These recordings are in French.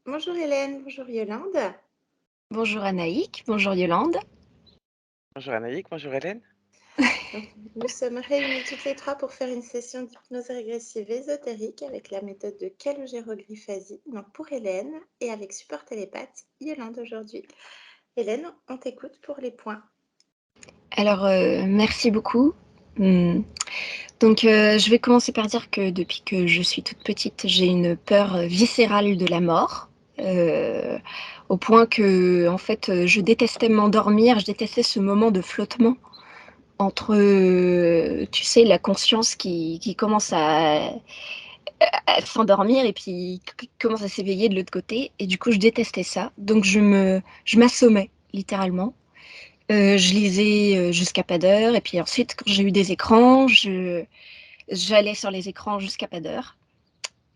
Bonjour Hélène, bonjour Yolande. Bonjour Anaïk, bonjour Yolande. Bonjour Anaïk, bonjour Hélène. Donc, nous sommes réunis toutes les trois pour faire une session d'hypnose régressive ésotérique avec la méthode de calogéroglyphasie, donc pour Hélène, et avec support télépathe, Yolande aujourd'hui. Hélène, on t'écoute pour les points. Alors, merci beaucoup. Donc, je vais commencer par dire que depuis que je suis toute petite, j'ai une peur viscérale de la mort, au point que, en fait, je détestais m'endormir, je détestais ce moment de flottement entre, tu sais, la conscience qui commence à s'endormir et puis qui commence à s'éveiller de l'autre côté. Et du coup, je détestais ça. Donc, je m'assommais, littéralement. Je lisais jusqu'à pas d'heure. Et puis ensuite, quand j'ai eu des écrans, j'allais sur les écrans jusqu'à pas d'heure.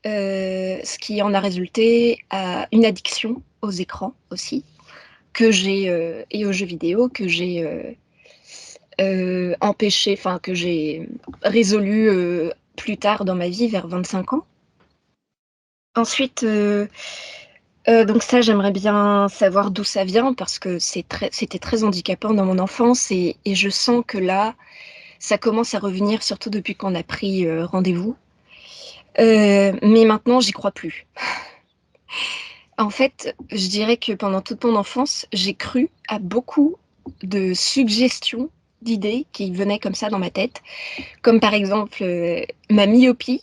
Ce qui en a résulté à une addiction aux écrans aussi, et aux jeux vidéo, que j'ai empêché, enfin, que j'ai résolu plus tard dans ma vie, vers 25 ans. Ensuite, donc ça, j'aimerais bien savoir d'où ça vient parce que c'était très handicapant dans mon enfance et je sens que là, ça commence à revenir, surtout depuis qu'on a pris rendez-vous. Mais maintenant, j'y crois plus. En fait, je dirais que pendant toute mon enfance, j'ai cru à beaucoup de suggestions, d'idées qui venaient comme ça dans ma tête, comme par exemple ma myopie.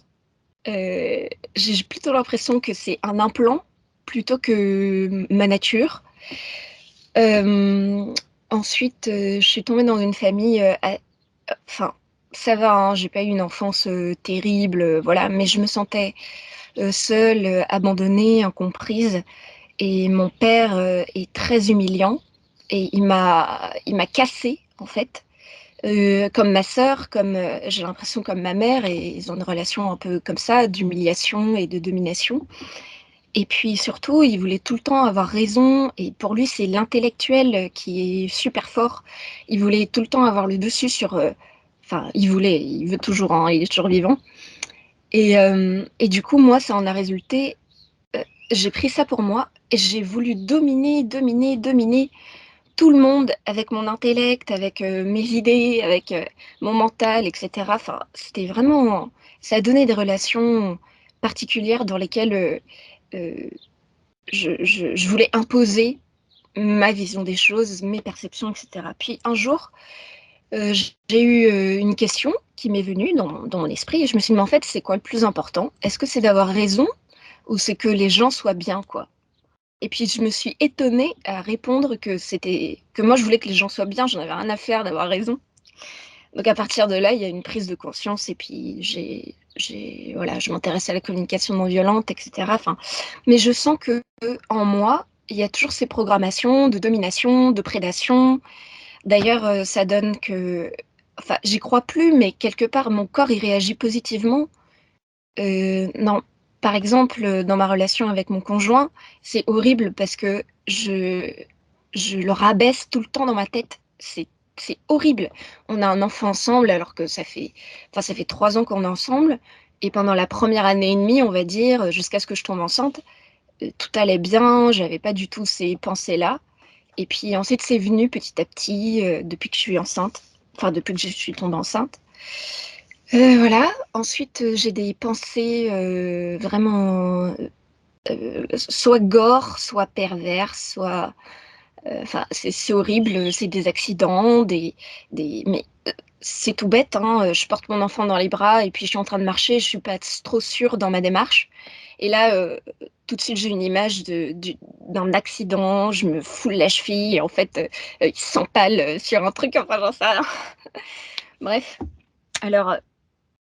Euh, j'ai plutôt l'impression que c'est un implant plutôt que ma nature. Euh, Ensuite, je suis tombée dans une famille, enfin, ça va, hein, j'ai pas eu une enfance terrible, voilà, mais je me sentais seule, abandonnée, incomprise. Et mon père est très humiliant et il m'a cassée en fait. Comme ma sœur, comme j'ai l'impression comme ma mère, et ils ont une relation un peu comme ça, d'humiliation et de domination. Et puis surtout, il voulait tout le temps avoir raison, et pour lui, c'est l'intellectuel qui est super fort. Il voulait tout le temps avoir le dessus sur. Enfin, il veut toujours, hein, il est toujours vivant. Et du coup, moi, ça en a résulté. euh, j'ai pris ça pour moi, et j'ai voulu dominer tout le monde avec mon intellect, avec mes idées, avec mon mental, etc. Enfin, c'était vraiment. Ça a donné des relations particulières dans lesquelles. Euh, je voulais imposer ma vision des choses, mes perceptions, etc. Puis un jour, j'ai eu une question qui m'est venue dans mon esprit et je me suis dit, mais en fait, c'est quoi le plus important? Est-ce que c'est d'avoir raison ou c'est que les gens soient bien, quoi? Et puis je me suis étonnée à répondre que moi je voulais que les gens soient bien, j'en avais rien à faire d'avoir raison. Donc à partir de là, il y a une prise de conscience et puis voilà, je m'intéresse à la communication non violente, etc. Enfin, mais je sens que en moi, il y a toujours ces programmations de domination, de prédation. D'ailleurs, ça donne que, enfin, j'y crois plus, mais quelque part, mon corps il réagit positivement. Non, par exemple, dans ma relation avec mon conjoint, c'est horrible parce que je le rabaisse tout le temps dans ma tête. C'est horrible. On a un enfant ensemble alors que ça fait 3 ans qu'on est ensemble. Et pendant la première année et demie, on va dire, jusqu'à ce que je tombe enceinte, tout allait bien, j'avais pas du tout ces pensées-là. Et puis ensuite, c'est venu petit à petit, depuis que je suis enceinte, enfin depuis que je suis tombée enceinte. Voilà. Ensuite, j'ai des pensées vraiment soit gore, soit perverses, soit. Enfin, c'est horrible. C'est des accidents, mais c'est tout bête, hein. Je porte mon enfant dans les bras et puis je suis en train de marcher. Je suis pas trop sûre dans ma démarche. Et là, tout de suite, j'ai une image d'un accident. Je me foule la cheville et en fait, il s'empale sur un truc. Enfin, j'en sais rien. Bref. Alors,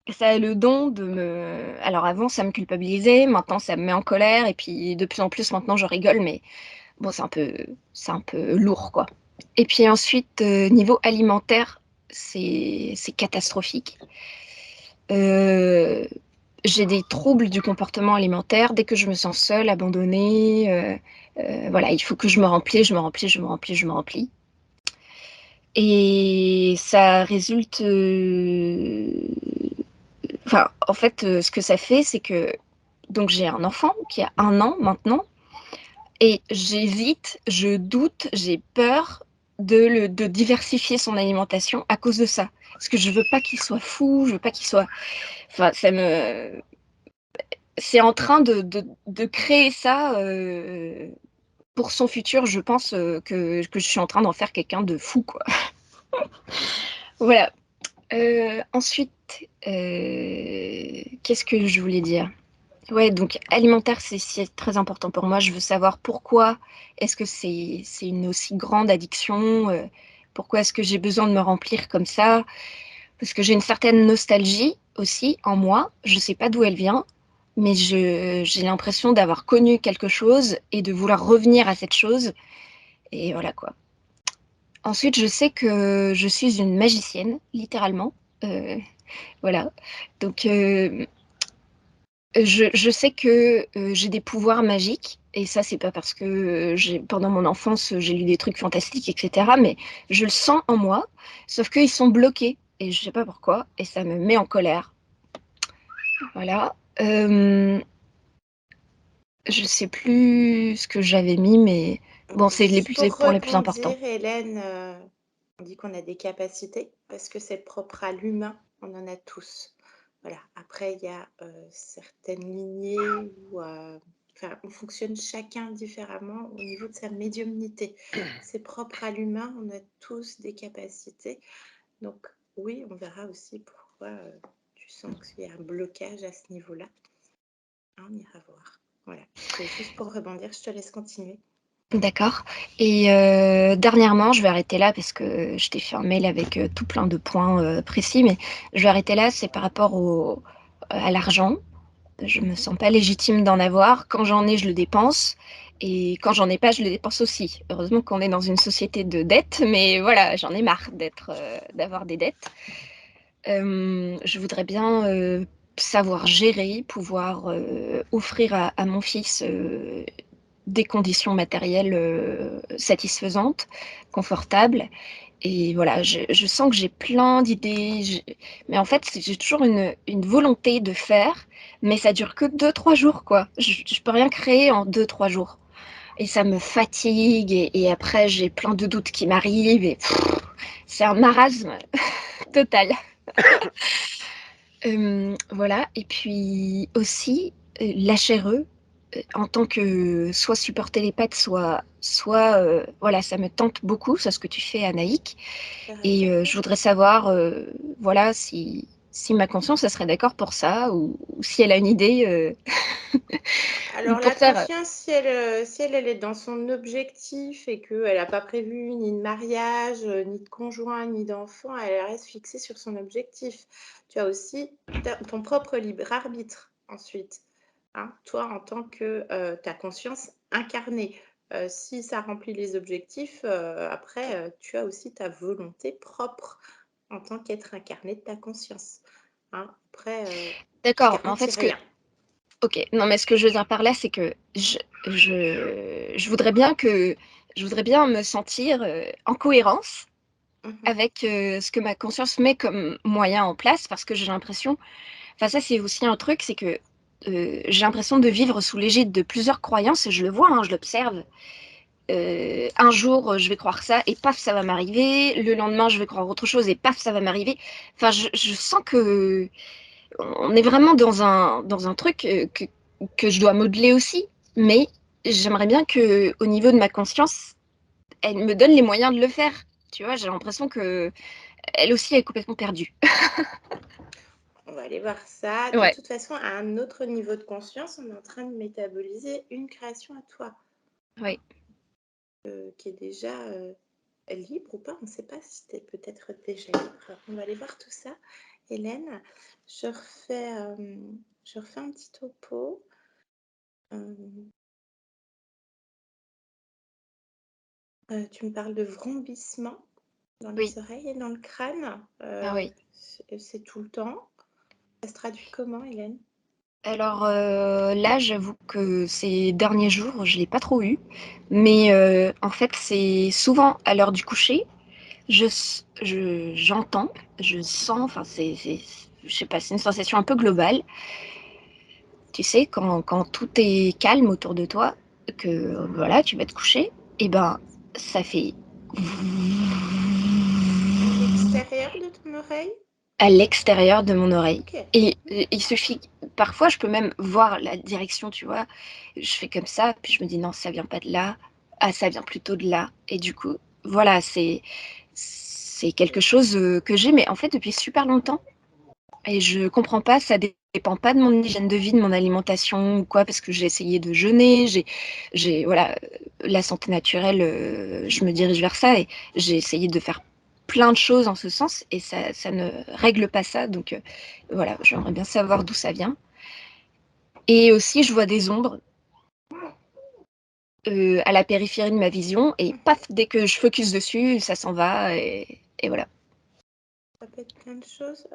ça a le don de me. Alors avant, ça me culpabilisait, maintenant ça me met en colère, et puis de plus en plus maintenant je rigole, mais bon, c'est un peu lourd, quoi. Et puis ensuite, niveau alimentaire, c'est catastrophique. Euh, j'ai des troubles du comportement alimentaire dès que je me sens seule, abandonnée. Voilà, il faut que je me remplis, je me remplis, je me remplis, je me remplis. Et ça résulte. Enfin, en fait, ce que ça fait, c'est que donc j'ai un enfant qui a 1 an maintenant. et j'hésite, je doute, j'ai peur de diversifier son alimentation à cause de ça. Parce que je veux pas qu'il soit fou, je veux pas qu'il soit... Enfin, c'est en train de créer ça pour son futur. Je pense que je suis en train d'en faire quelqu'un de fou, quoi. Voilà. Ensuite, qu'est-ce que je voulais dire? Ouais, donc alimentaire, c'est très important pour moi. Je veux savoir pourquoi est-ce que c'est une aussi grande addiction, pourquoi est-ce que j'ai besoin de me remplir comme ça? Parce que j'ai une certaine nostalgie aussi en moi. Je sais pas d'où elle vient, mais j'ai l'impression d'avoir connu quelque chose et de vouloir revenir à cette chose. Et voilà quoi. Ensuite, je sais que je suis une magicienne, littéralement. Euh, voilà. Donc, je sais que j'ai des pouvoirs magiques. Et ça, c'est pas parce que pendant mon enfance, j'ai lu des trucs fantastiques, etc. Mais je le sens en moi. Sauf qu'ils sont bloqués. Et je sais pas pourquoi. Et ça me met en colère. Voilà. Je sais plus ce que j'avais mis, mais bon, c'est Juste les pour points les plus importants. rebondir, Hélène, on dit qu'on a des capacités parce que c'est propre à l'humain, on en a tous. Voilà. Après, il y a certaines lignées où enfin, on fonctionne chacun différemment au niveau de sa médiumnité. C'est propre à l'humain, on a tous des capacités. Donc oui, on verra aussi pourquoi tu sens qu'il y a un blocage à ce niveau-là. Hein, on ira voir. Voilà. C'était juste pour rebondir, je te laisse continuer. D'accord. Et dernièrement, je vais arrêter là parce que je t'ai fait un mail avec tout plein de points précis, mais je vais arrêter là, c'est par rapport à l'argent. Je me sens pas légitime d'en avoir. Quand j'en ai, je le dépense. Et quand j'en ai pas, je le dépense aussi. Heureusement qu'on est dans une société de dettes, mais voilà, j'en ai marre d'avoir des dettes. Je voudrais bien savoir gérer, pouvoir offrir à mon fils des conditions matérielles satisfaisantes, confortables. Et voilà, je sens que j'ai plein d'idées, mais en fait, j'ai toujours une volonté de faire, mais ça dure que 2, 3 jours, quoi. Je peux rien créer en 2, 3 jours. Et ça me fatigue, et après, j'ai plein de doutes qui m'arrivent, et c'est un marasme total. Voilà, et puis aussi, l'HRE, en tant que soit support télépathe, soit voilà, ça me tente beaucoup, c'est ce que tu fais, Anaïk. Et je voudrais savoir, voilà, si ma conscience, ça serait d'accord pour ça, ou si elle a une idée Alors pour la faire. conscience, si elle est dans son objectif et qu'elle n'a pas prévu ni de mariage, ni de conjoint, ni d'enfant, elle reste fixée sur son objectif. Tu as aussi ton propre libre arbitre ensuite. Hein, toi, en tant que ta conscience incarnée. Si ça remplit les objectifs, après, tu as aussi ta volonté propre en tant qu'être incarné de ta conscience. Hein, après, je D'accord, mais en fait, garantis rien. ok, non, mais ce que je veux dire par là, c'est que je voudrais bien me sentir en cohérence Mhm. avec ce que ma conscience met comme moyen en place, parce que j'ai l'impression, enfin ça c'est aussi un truc, c'est que j'ai l'impression de vivre sous l'égide de plusieurs croyances, et je le vois, hein, je l'observe. Un jour, je vais croire ça, et paf, ça va m'arriver. Le lendemain, je vais croire autre chose, et paf, ça va m'arriver. Enfin, je sens que on est vraiment dans un truc que je dois modeler aussi, mais j'aimerais bien que, au niveau de ma conscience, elle me donne les moyens de le faire. Tu vois, j'ai l'impression que elle aussi est complètement perdue. On va aller voir ça. De Ouais, toute façon, à un autre niveau de conscience, on est en train de métaboliser une création à toi, ouais, qui est déjà libre ou pas. On ne sait pas si tu es peut-être déjà libre. On va aller voir tout ça. Hélène, je refais un petit topo. Tu me parles de vrombissement dans oui, les oreilles et dans le crâne. ah oui. C'est tout le temps. Ça se traduit comment, Hélène? Alors là, j'avoue que ces derniers jours, je l'ai pas trop eu, mais en fait, c'est souvent à l'heure du coucher. J'entends, je sens, enfin, je sais pas, c'est une sensation un peu globale. Tu sais, quand tout est calme autour de toi, que voilà, tu vas te coucher, et ben ça fait À l'extérieur de ton oreille? à l'extérieur de mon oreille. OK. Et il suffit, parfois je peux même voir la direction, tu vois. Je fais comme ça, puis je me dis non, ça vient pas de là. Ah, ça vient plutôt de là. Et du coup, voilà, c'est quelque chose que j'ai, mais en fait depuis super longtemps. Et je comprends pas, ça dépend pas de mon hygiène de vie, de mon alimentation ou quoi, parce que j'ai essayé de jeûner, voilà, la santé naturelle, je me dirige vers ça et j'ai essayé de faire plein de choses en ce sens et ça ne règle pas ça. Donc voilà, j'aimerais bien savoir d'où ça vient. Et aussi, je vois des ombres à la périphérie de ma vision et Mmh. paf, dès que je focus dessus, ça s'en va et voilà. Ça peut être plein de choses.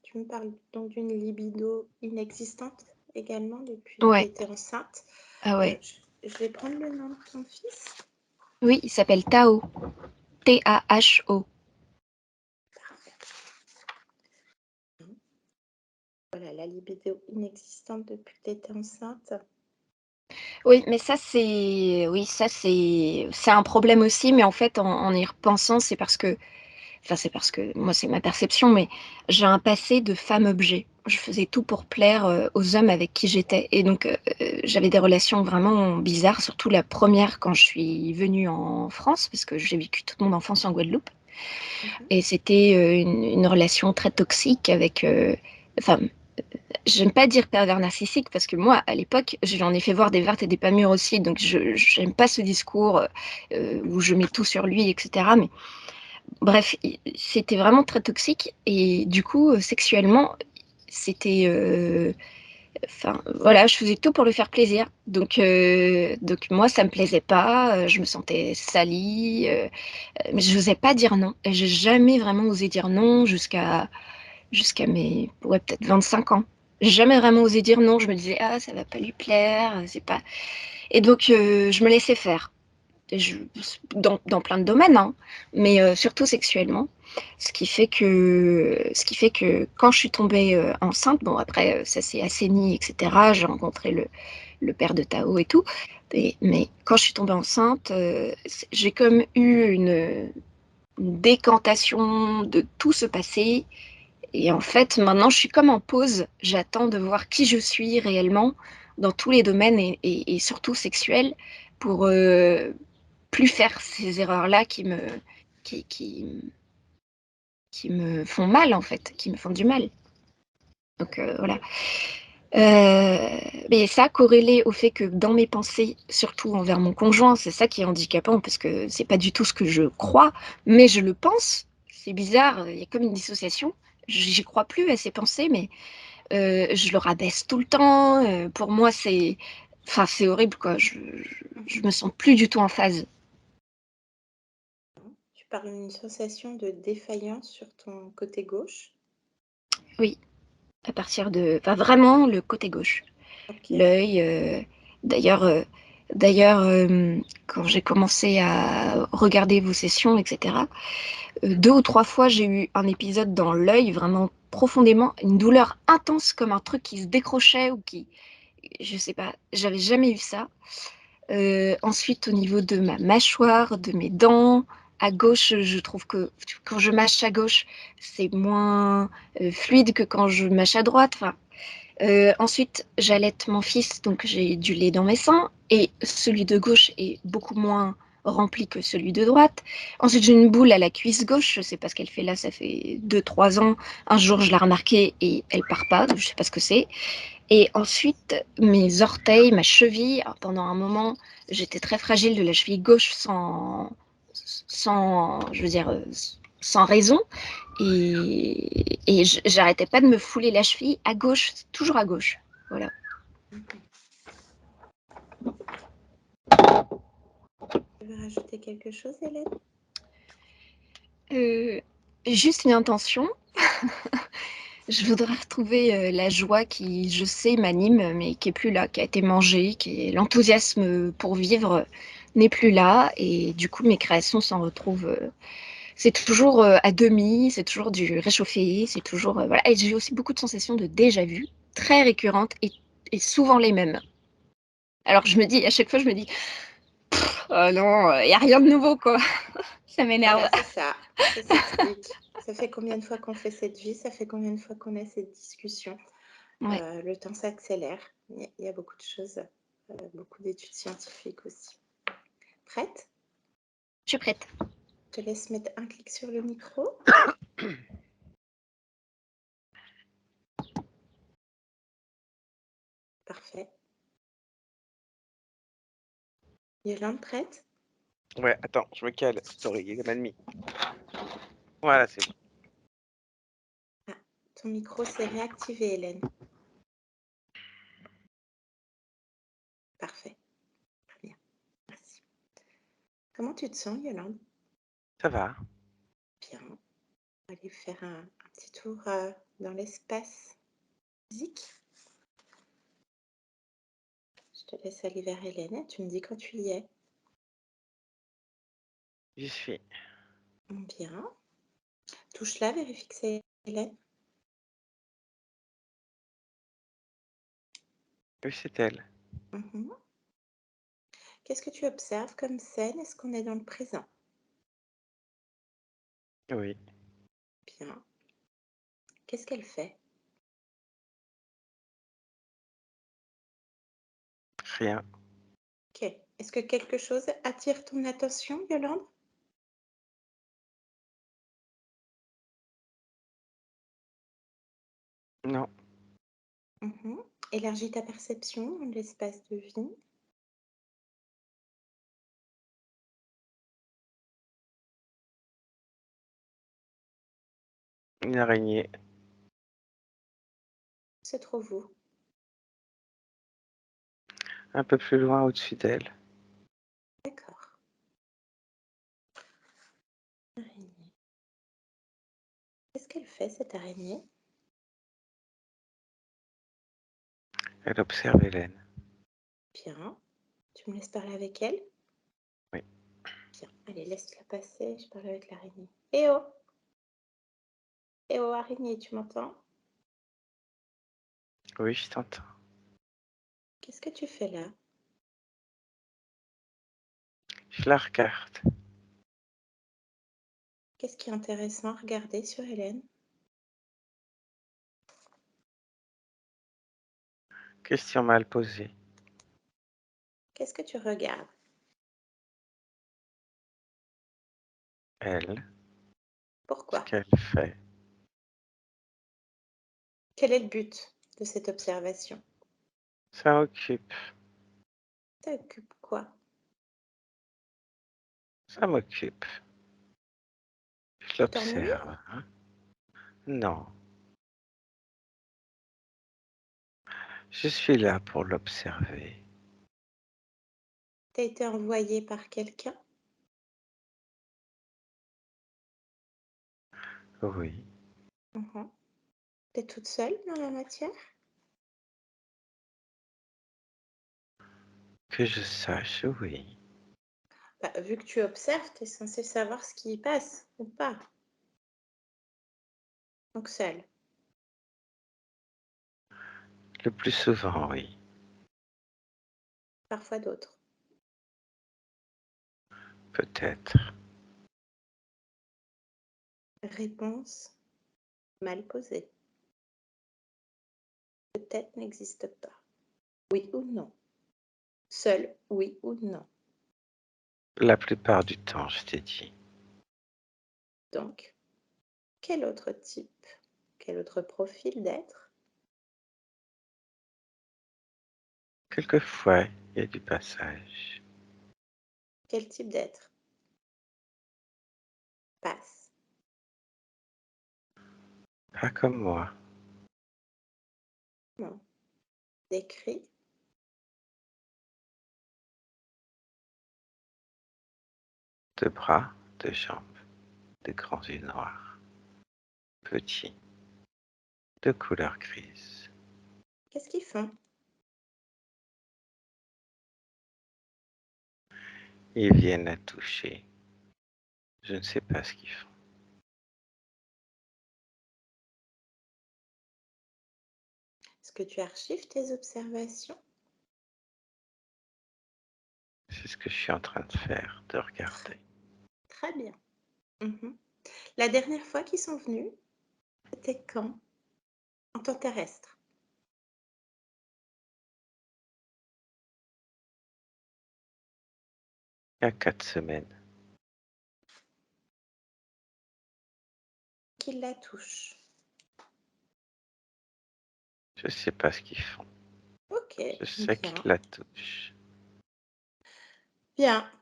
Tu me parles donc d'une libido inexistante également depuis que tu Ouais, étais enceinte. ah ouais. Je vais prendre le nom de ton fils. Oui, il s'appelle Tao. Tao. Voilà, la libido inexistante depuis que tu étais enceinte. Oui, mais ça c'est un problème aussi, mais en fait en y repensant, c'est parce que moi c'est ma perception, mais j'ai un passé de femme objet. Je faisais tout pour plaire, aux hommes avec qui j'étais et donc j'avais des relations vraiment bizarres, surtout la première quand je suis venue en France, parce que j'ai vécu toute mon enfance en Guadeloupe Mmh. et c'était, une relation très toxique avec, enfin j'aime pas dire pervers narcissique parce que moi, à l'époque, j'en ai fait voir des vertes et des pas mûres aussi, donc je j'aime pas ce discours où je mets tout sur lui, etc. Mais bref, c'était vraiment très toxique et du coup, sexuellement, c'était, enfin voilà, je faisais tout pour lui faire plaisir. Donc moi, ça me plaisait pas, je me sentais salie, mais je n'osais pas dire non. Et j'ai jamais vraiment osé dire non jusqu'à mes, ouais, peut-être 25 ans. J'ai jamais vraiment osé dire non. Je me disais, ah, ça va pas lui plaire, c'est pas. Et donc, je me laissais faire. Et dans plein de domaines, hein, mais surtout sexuellement. Ce qui fait que quand je suis tombée enceinte, bon, après, ça s'est assaini, etc. J'ai rencontré le père de Tao et tout. Mais quand je suis tombée enceinte, j'ai comme eu une décantation de tout ce passé et en fait, maintenant, je suis comme en pause. J'attends de voir qui je suis réellement dans tous les domaines et surtout sexuels pour plus faire ces erreurs-là qui, qui, qui me font mal, en fait, qui me font du mal. Donc voilà. Mais ça, corrélé au fait que dans mes pensées, surtout envers mon conjoint, c'est ça qui est handicapant parce que c'est pas du tout ce que je crois, mais je le pense. C'est bizarre, il y a comme une dissociation. J'y crois plus à ces pensées, mais je le rabaisse tout le temps. Pour moi, c'est horrible, quoi. Je Mmh. me sens plus du tout en phase. Tu parles d'une sensation de défaillance sur ton côté gauche. Oui, à partir de, enfin, vraiment le côté gauche, OK. l'œil. D'ailleurs, euh, d'ailleurs, quand j'ai commencé à regarder vos sessions, etc., 2 ou 3 fois, j'ai eu un épisode dans l'œil, vraiment profondément, une douleur intense, comme un truc qui se décrochait ou qui, je sais pas, j'avais jamais eu ça. Ensuite, au niveau de ma mâchoire, de mes dents, à gauche, je trouve que quand je mâche à gauche, c'est moins fluide que quand je mâche à droite. Enfin, ensuite, j'allaite mon fils, donc j'ai du lait dans mes seins, et celui de gauche est beaucoup moins rempli que celui de droite. Ensuite, j'ai une boule à la cuisse gauche, je sais pas ce qu'elle fait là, ça fait 2, 3 ans. Un jour, je l'ai remarquée et elle part pas, donc je sais pas ce que c'est. Et ensuite, mes orteils, ma cheville, alors, pendant un moment, j'étais très fragile de la cheville gauche je veux dire, sans raison. Et j'arrêtais pas de me fouler la cheville à gauche, toujours à gauche. Voilà. Mmh. Tu veux rajouter quelque chose, Hélène? Euh, Juste une intention. Je voudrais retrouver la joie qui, je sais, m'anime, mais qui est plus là, qui a été mangée, l'enthousiasme pour vivre n'est plus là, et du coup mes créations s'en retrouvent. C'est toujours à demi, c'est toujours du réchauffé, c'est toujours voilà. Et j'ai aussi beaucoup de sensations de déjà vu, très récurrentes et souvent les mêmes. Alors je me dis à chaque fois, je me dis: «Oh non, il y a rien de nouveau, quoi». Ça m'énerve. Voilà, c'est ça, ça s'explique. Ça fait combien de fois qu'on fait cette vie? Ça fait combien de fois qu'on a cette discussion? Ouais, Le temps s'accélère. Il y a beaucoup de choses, beaucoup d'études scientifiques aussi. Prête? je suis prête. Je te laisse mettre un clic sur le micro. Parfait. Yolande, prête? Ouais, attends, je me cale. Sorry, il y a ma demie. Voilà, c'est bon. Ah, ton micro s'est réactivé, Hélène. Parfait. Très bien. Merci. Comment tu te sens, Yolande? Ça va. Bien. On va aller faire un petit tour dans l'espace physique. Je te laisse aller vers Hélène et tu me dis quand tu y es. J'y suis. Bien. Touche-la, vérifie que c'est Hélène. Oui, c'est elle. Mhm. Qu'est-ce que tu observes comme scène? Est-ce qu'on est dans le présent? Oui. Bien. Qu'est-ce qu'elle fait? Rien. Ok. Est-ce que quelque chose attire ton attention, Yolande? Non. Mhm. Élargis ta perception de l'espace de vie. Une araignée. Se trouve où? Un peu plus loin au-dessus d'elle. D'accord. Araignée. Qu'est-ce qu'elle fait, cette araignée? Elle observe Hélène. Bien. Tu me laisses parler avec elle? Oui. Bien. Allez, laisse-la passer. Je parle avec l'araignée. Eh oh! Eh oh, araignée, tu m'entends? Oui, je t'entends. Qu'est-ce que tu fais là? Je la regarde. Qu'est-ce qui est intéressant à regarder sur Hélène? Question mal posée. Qu'est-ce que tu regardes? Elle, ce Pourquoi? qu'elle fait. Quel est le but de cette observation? Ça occupe. Ça occupe quoi? Ça m'occupe. Je Tu t'ennuies? l'observe. Hein. Non. Je suis là pour l'observer. T'as été envoyée par quelqu'un? Oui. Mhm. T'es toute seule dans la matière? Que je sache, oui. Bah, vu que tu observes, t'es censée savoir ce qui y passe ou pas. Donc seule. Le plus souvent, oui. Parfois d'autres. Peut-être. Réponse mal posée. Peut-être n'existe pas. Oui ou non? Seule, oui ou non? La plupart du temps, je t'ai dit. Donc, quel autre type, quel autre profil d'être? Quelquefois, il y a du passage. Quel type d'être passe? Pas comme moi. Non. Décrit? Deux bras, deux jambes, de grands yeux noirs. Petits, de couleur grise. Qu'est-ce qu'ils font? Ils viennent à toucher. Je ne sais pas ce qu'ils font. Est-ce que tu archives tes observations? C'est ce que je suis en train de faire, de regarder. Très bien. Mhm. La dernière fois qu'ils sont venus, c'était quand? En temps terrestre? Il y a 4 semaines. Qu'ils la touchent. Je sais pas ce qu'ils font. Ok, Je sais bien. qu'ils la touchent. Bien.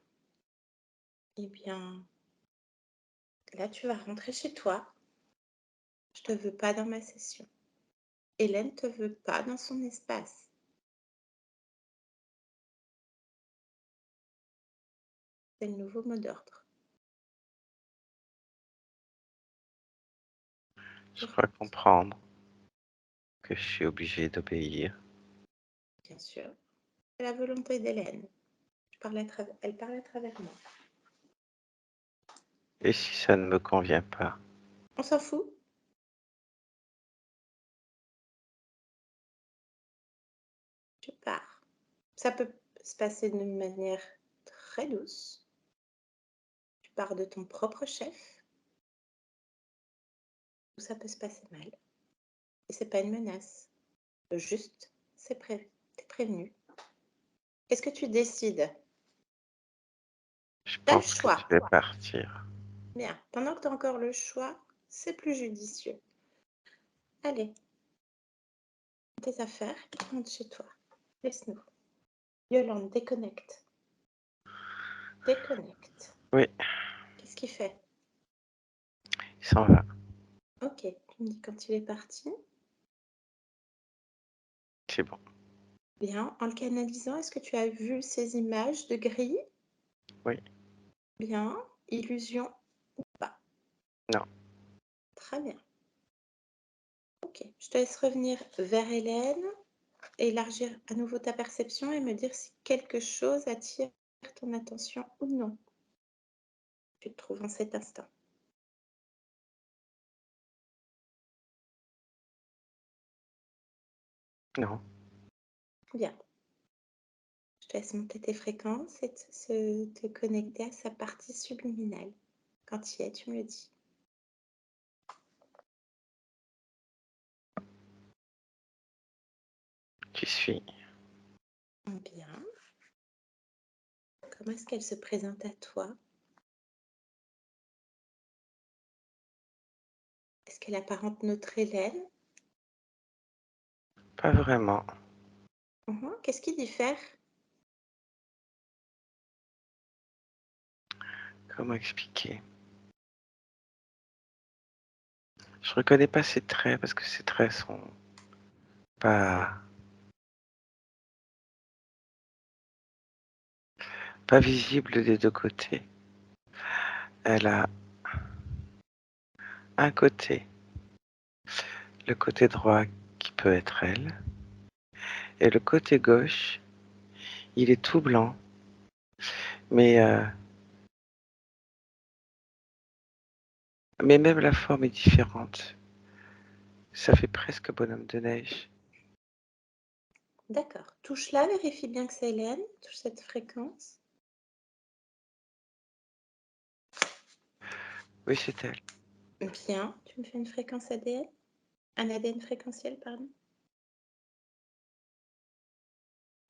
Eh bien, là, tu vas rentrer chez toi. Je te veux pas dans ma session. Hélène te veut pas dans son espace. C'est le nouveau mot d'ordre. Je crois comprendre que je suis obligé d'obéir. Bien sûr. C'est la volonté d'Hélène. Elle parle à travers moi. Et si ça ne me convient pas? On s'en fout. Tu pars. Ça peut se passer d'une manière très douce. Tu pars de ton propre chef. Ou ça peut se passer mal. Et c'est pas une menace. Juste, c'est prévu. T'es prévenu. Qu'est-ce que tu décides? Je T'as le pense que choix. je vais partir. Bien. Pendant que tu as encore le choix, c'est plus judicieux. Allez, prends tes affaires et rentre chez toi. Laisse-nous. Yolande, déconnecte. Déconnecte. Oui, Qu'est-ce qu'il fait? il s'en va. Ok, tu me dis quand il est parti. C'est bon. Bien. En le canalisant, est-ce que tu as vu ces images de gris? Oui. Bien. Illusion ou pas? Non. Très bien. Ok, je te laisse revenir vers Hélène, élargir à nouveau ta perception et me dire si quelque chose attire ton attention ou non. Tu te trouves en cet instant. Non. Bien. Je te laisse monter tes fréquences et te connecter à sa partie subliminale. Quand tu y es, tu me le dis. J'y suis. Bien. Comment est-ce qu'elle se présente à toi? Est-ce qu'elle apparente notre Hélène? Pas vraiment. Qu'est-ce qui diffère? Comment expliquer? Je reconnais pas ses traits parce que ses traits sont pas, pas visibles des deux côtés. Elle a un côté, le côté droit qui peut être elle, et le côté gauche, il est tout blanc, mais, mais même la forme est différente. Ça fait presque bonhomme de neige. D'accord. Touche-la, vérifie bien que c'est Hélène. Touche cette fréquence. Oui, c'est elle. Bien. Tu me fais une fréquence ADN? Un ADN fréquentiel, pardon.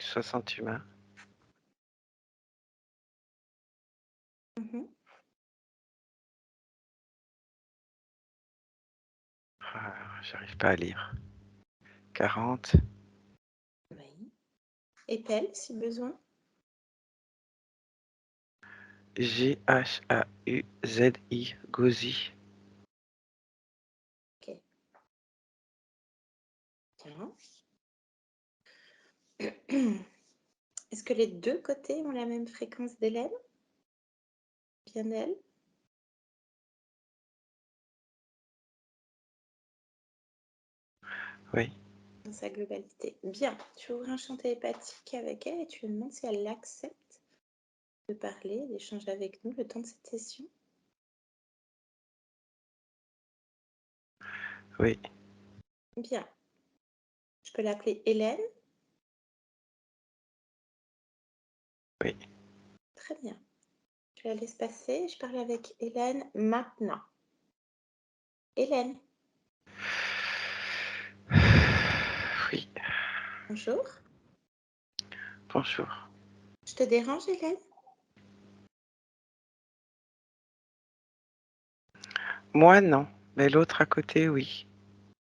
60 humains. Mhm. Ah, j'arrive pas à lire. 40. Oui. Épelle, si besoin. Ghaudi. Gauzy. Ok. Bien. Est-ce que les deux côtés ont la même fréquence d'Hélène? Bien elle? Oui. Dans sa globalité. Bien. Tu ouvres un champ télépathique avec elle et tu lui demandes si elle accepte de parler, d'échanger avec nous le temps de cette session. Oui. Bien. Je peux l'appeler Hélène? Oui. Très bien. Je la laisse passer. Je parle avec Hélène maintenant. Hélène, Oui, bonjour. bonjour. Je te dérange, Hélène? Moi, non, mais l'autre à côté, oui.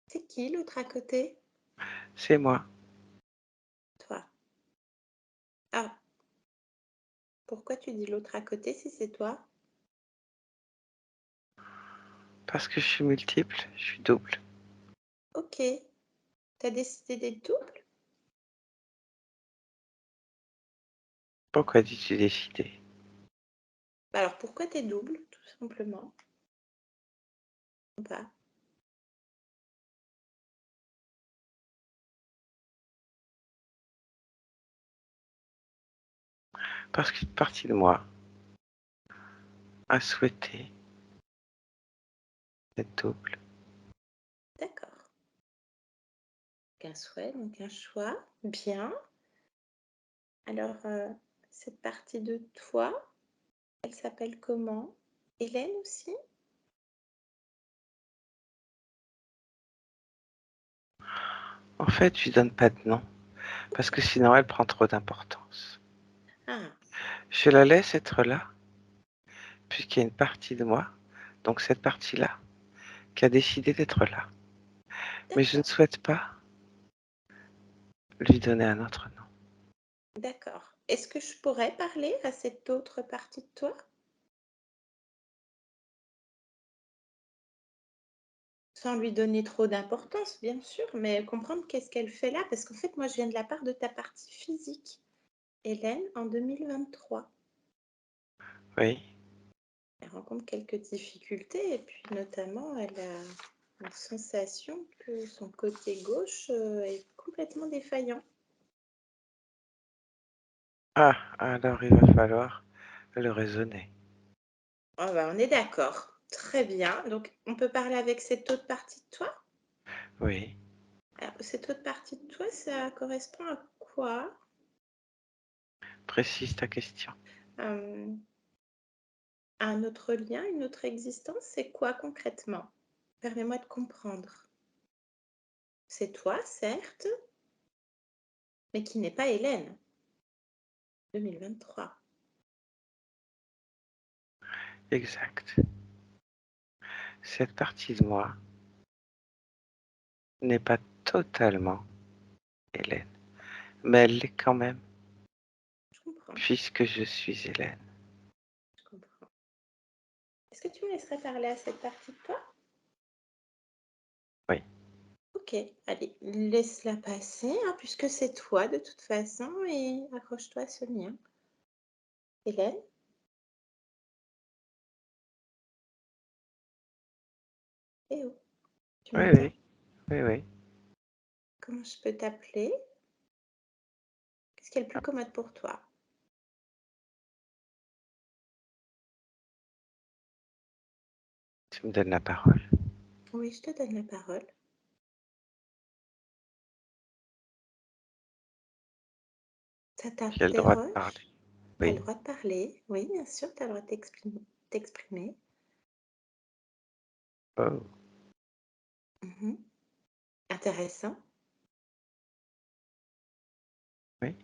C'est qui l'autre à côté? C'est moi. Toi. Ah, pourquoi tu dis l'autre à côté si c'est toi? Parce que je suis multiple, je suis double. Ok. T'as décidé d'être double? Pourquoi dis-tu décidé? Bah alors pourquoi t'es double, tout simplement? Ou pas? Parce qu'une partie de moi a souhaité être double. D'accord. Un souhait, donc un choix. Bien. Alors, cette partie de toi, elle s'appelle comment? Hélène aussi? En fait, je lui donne pas de nom, parce que sinon elle prend trop d'importance. Ah, Je la laisse être là, puisqu'il y a une partie de moi, donc cette partie-là, qui a décidé d'être là. Mais je ne d'accord, souhaite pas lui donner un autre nom. d'accord. Est-ce que je pourrais parler à cette autre partie de toi? Sans lui donner trop d'importance, bien sûr, mais comprendre qu'est-ce qu'elle fait là, parce qu'en fait, moi, je viens de la part de ta partie physique. Hélène, en 2023. Oui. Elle rencontre quelques difficultés et puis notamment, elle a une sensation que son côté gauche est complètement défaillant. Ah, alors il va falloir le raisonner. Oh bah, on est d'accord. Très bien. Donc, on peut parler avec cette autre partie de toi? Oui. Alors, cette autre partie de toi, ça correspond à quoi? Précise ta question. Euh, un autre lien, une autre existence, c'est quoi concrètement? Permets-moi de comprendre. C'est toi, certes, mais qui n'est pas Hélène. 2023. Exact. Cette partie de moi n'est pas totalement Hélène, mais elle l'est quand même, Je comprends, puisque je suis Hélène. je comprends. Est-ce que tu me laisserais parler à cette partie de toi? Oui. Ok, allez, laisse-la passer, hein, puisque c'est toi de toute façon, et accroche-toi à ce lien. Hélène? Eh oh, tu Oui, m'entends? oui, oui, oui. Comment je peux t'appeler? Qu'est-ce qui est le plus commode pour toi? Tu me donnes la parole. Oui, je te donne la parole. Ça J'ai le droit de parler. t'interroge? Tu as le Oui. droit de parler. Oui, bien sûr, tu as le droit de t'exprimer. Oh, Mhm. Intéressant. oui.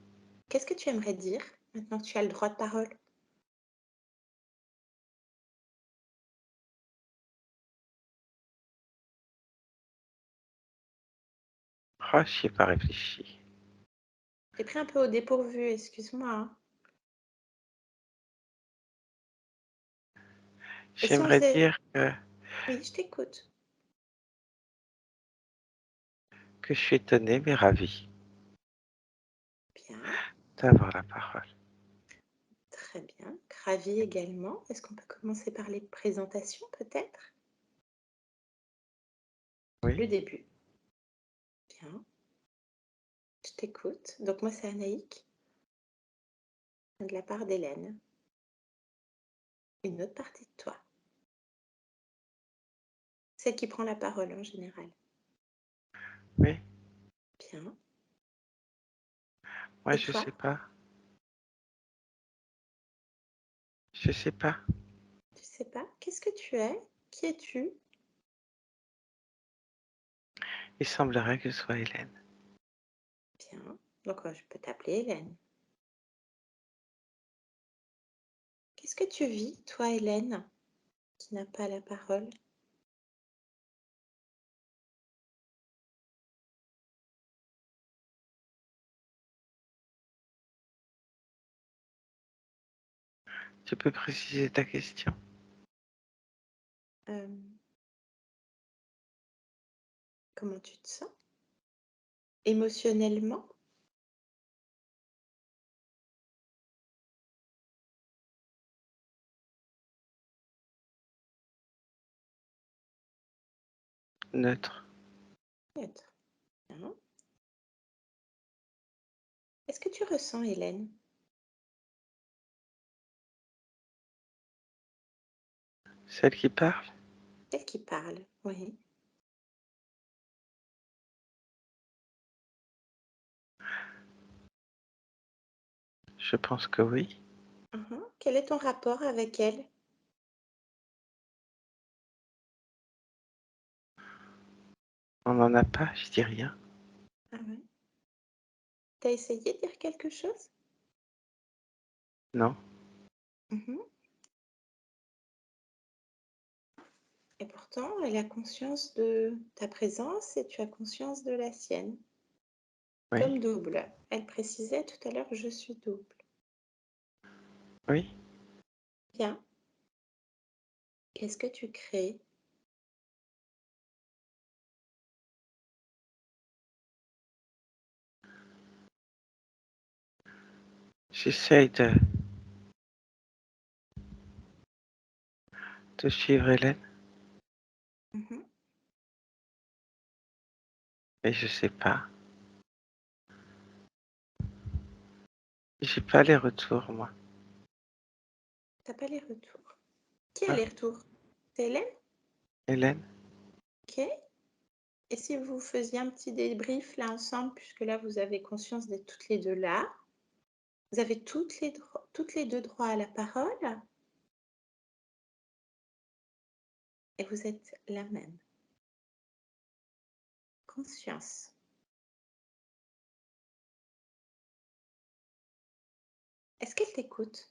Qu'est-ce que tu aimerais dire maintenant que tu as le droit de parole? Oh, j'y ai pas réfléchi. J'ai pris un peu au dépourvu, excuse-moi, hein. Et si on J'aimerais faisait... dire Oui, je t'écoute. que je suis étonné, mais ravi Bien, d'avoir la parole. très bien. Ravie également. Est-ce qu'on peut commencer par les présentations, peut-être? Oui, Le début. Bien, je t'écoute. Donc moi, c'est Anaïk, de la part d'Hélène. Une autre partie de toi. Celle qui prend la parole en général. oui. Bien. Moi, Et je toi? sais pas. Je sais pas. Tu sais pas? Qu'est-ce que tu es? Qui es-tu? Il semblerait que ce soit Hélène. Bien. Donc, je peux t'appeler Hélène. Qu'est-ce que tu vis, toi, Hélène, qui n'a pas la parole? Tu peux préciser ta question? Euh, comment tu te sens? Émotionnellement? Neutre. Neutre. Bien. Est-ce que tu ressens, Hélène? Celle qui parle? Celle qui parle, oui. Je pense que oui. Mhm. Quel est ton rapport avec elle? On n'en a pas, je dis rien. Ah ouais. T'as essayé de dire quelque chose? Non. Mhm. Et pourtant, elle a conscience de ta présence et tu as conscience de la sienne. Oui. Comme double. Elle précisait tout à l'heure, je suis double. Oui. Bien. Qu'est-ce que tu crées? J'essaye de suivre Hélène, Mhm. mais je sais pas. J'ai pas les retours, moi. T'as pas les retours. Qui a Ah, les retours? C'est Hélène? Hélène? Ok. Et si vous faisiez un petit débrief là ensemble, puisque là vous avez conscience d'être toutes les deux là, vous avez toutes les deux droit à la parole et vous êtes la même. Conscience. Est-ce qu'elle t'écoute?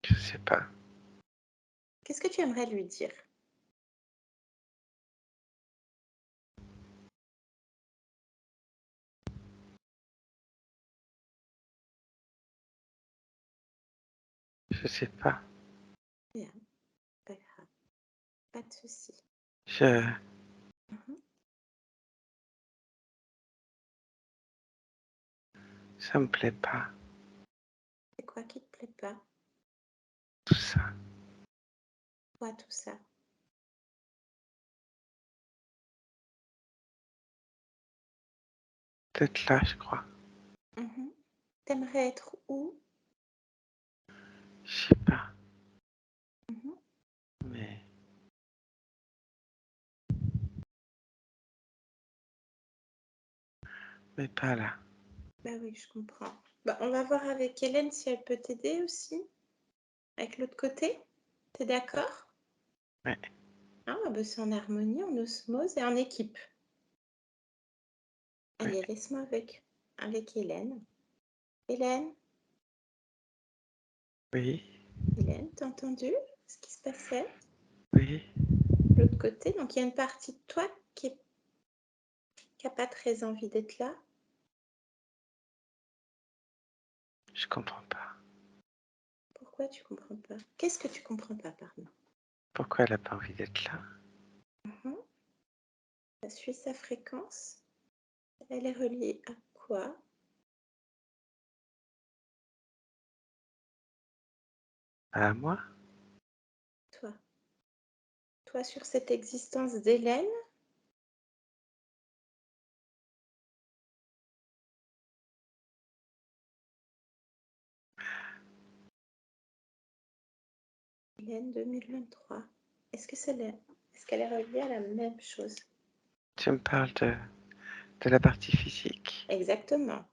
Je sais pas. Qu'est-ce que tu aimerais lui dire? Je sais pas. Bien, pas grave, pas de souci. Je... Mhm. Ça me plaît pas, C'est quoi qui te plaît pas? tout ça. Quoi tout ça? Peut-être là, je crois. Mhm. T'aimerais être où? Je sais pas. Mhm. Mais... Mais pas là. Bah oui, je comprends. Bah, on va voir avec Hélène si elle peut t'aider aussi, avec l'autre côté. T'es d'accord? Ouais. Ah, bah, c'est en harmonie, en osmose et en équipe. Ouais. Allez, laisse-moi avec Hélène. Hélène, Oui. Hélène, t'as entendu ce qui se passait Oui. de l'autre côté? Donc, il y a une partie de toi qui n'a pas très envie d'être là. Je comprends pas. Pourquoi tu comprends pas? Qu'est-ce que tu comprends pas, pardon? Pourquoi elle a pas envie d'être là? Mhm. Ça suit sa fréquence. Elle est reliée à quoi? À moi? Toi. Toi sur cette existence d'Hélène? Hélène 2023. Est-ce qu'elle est reliée à la même chose? Tu me parles de la partie physique. Exactement.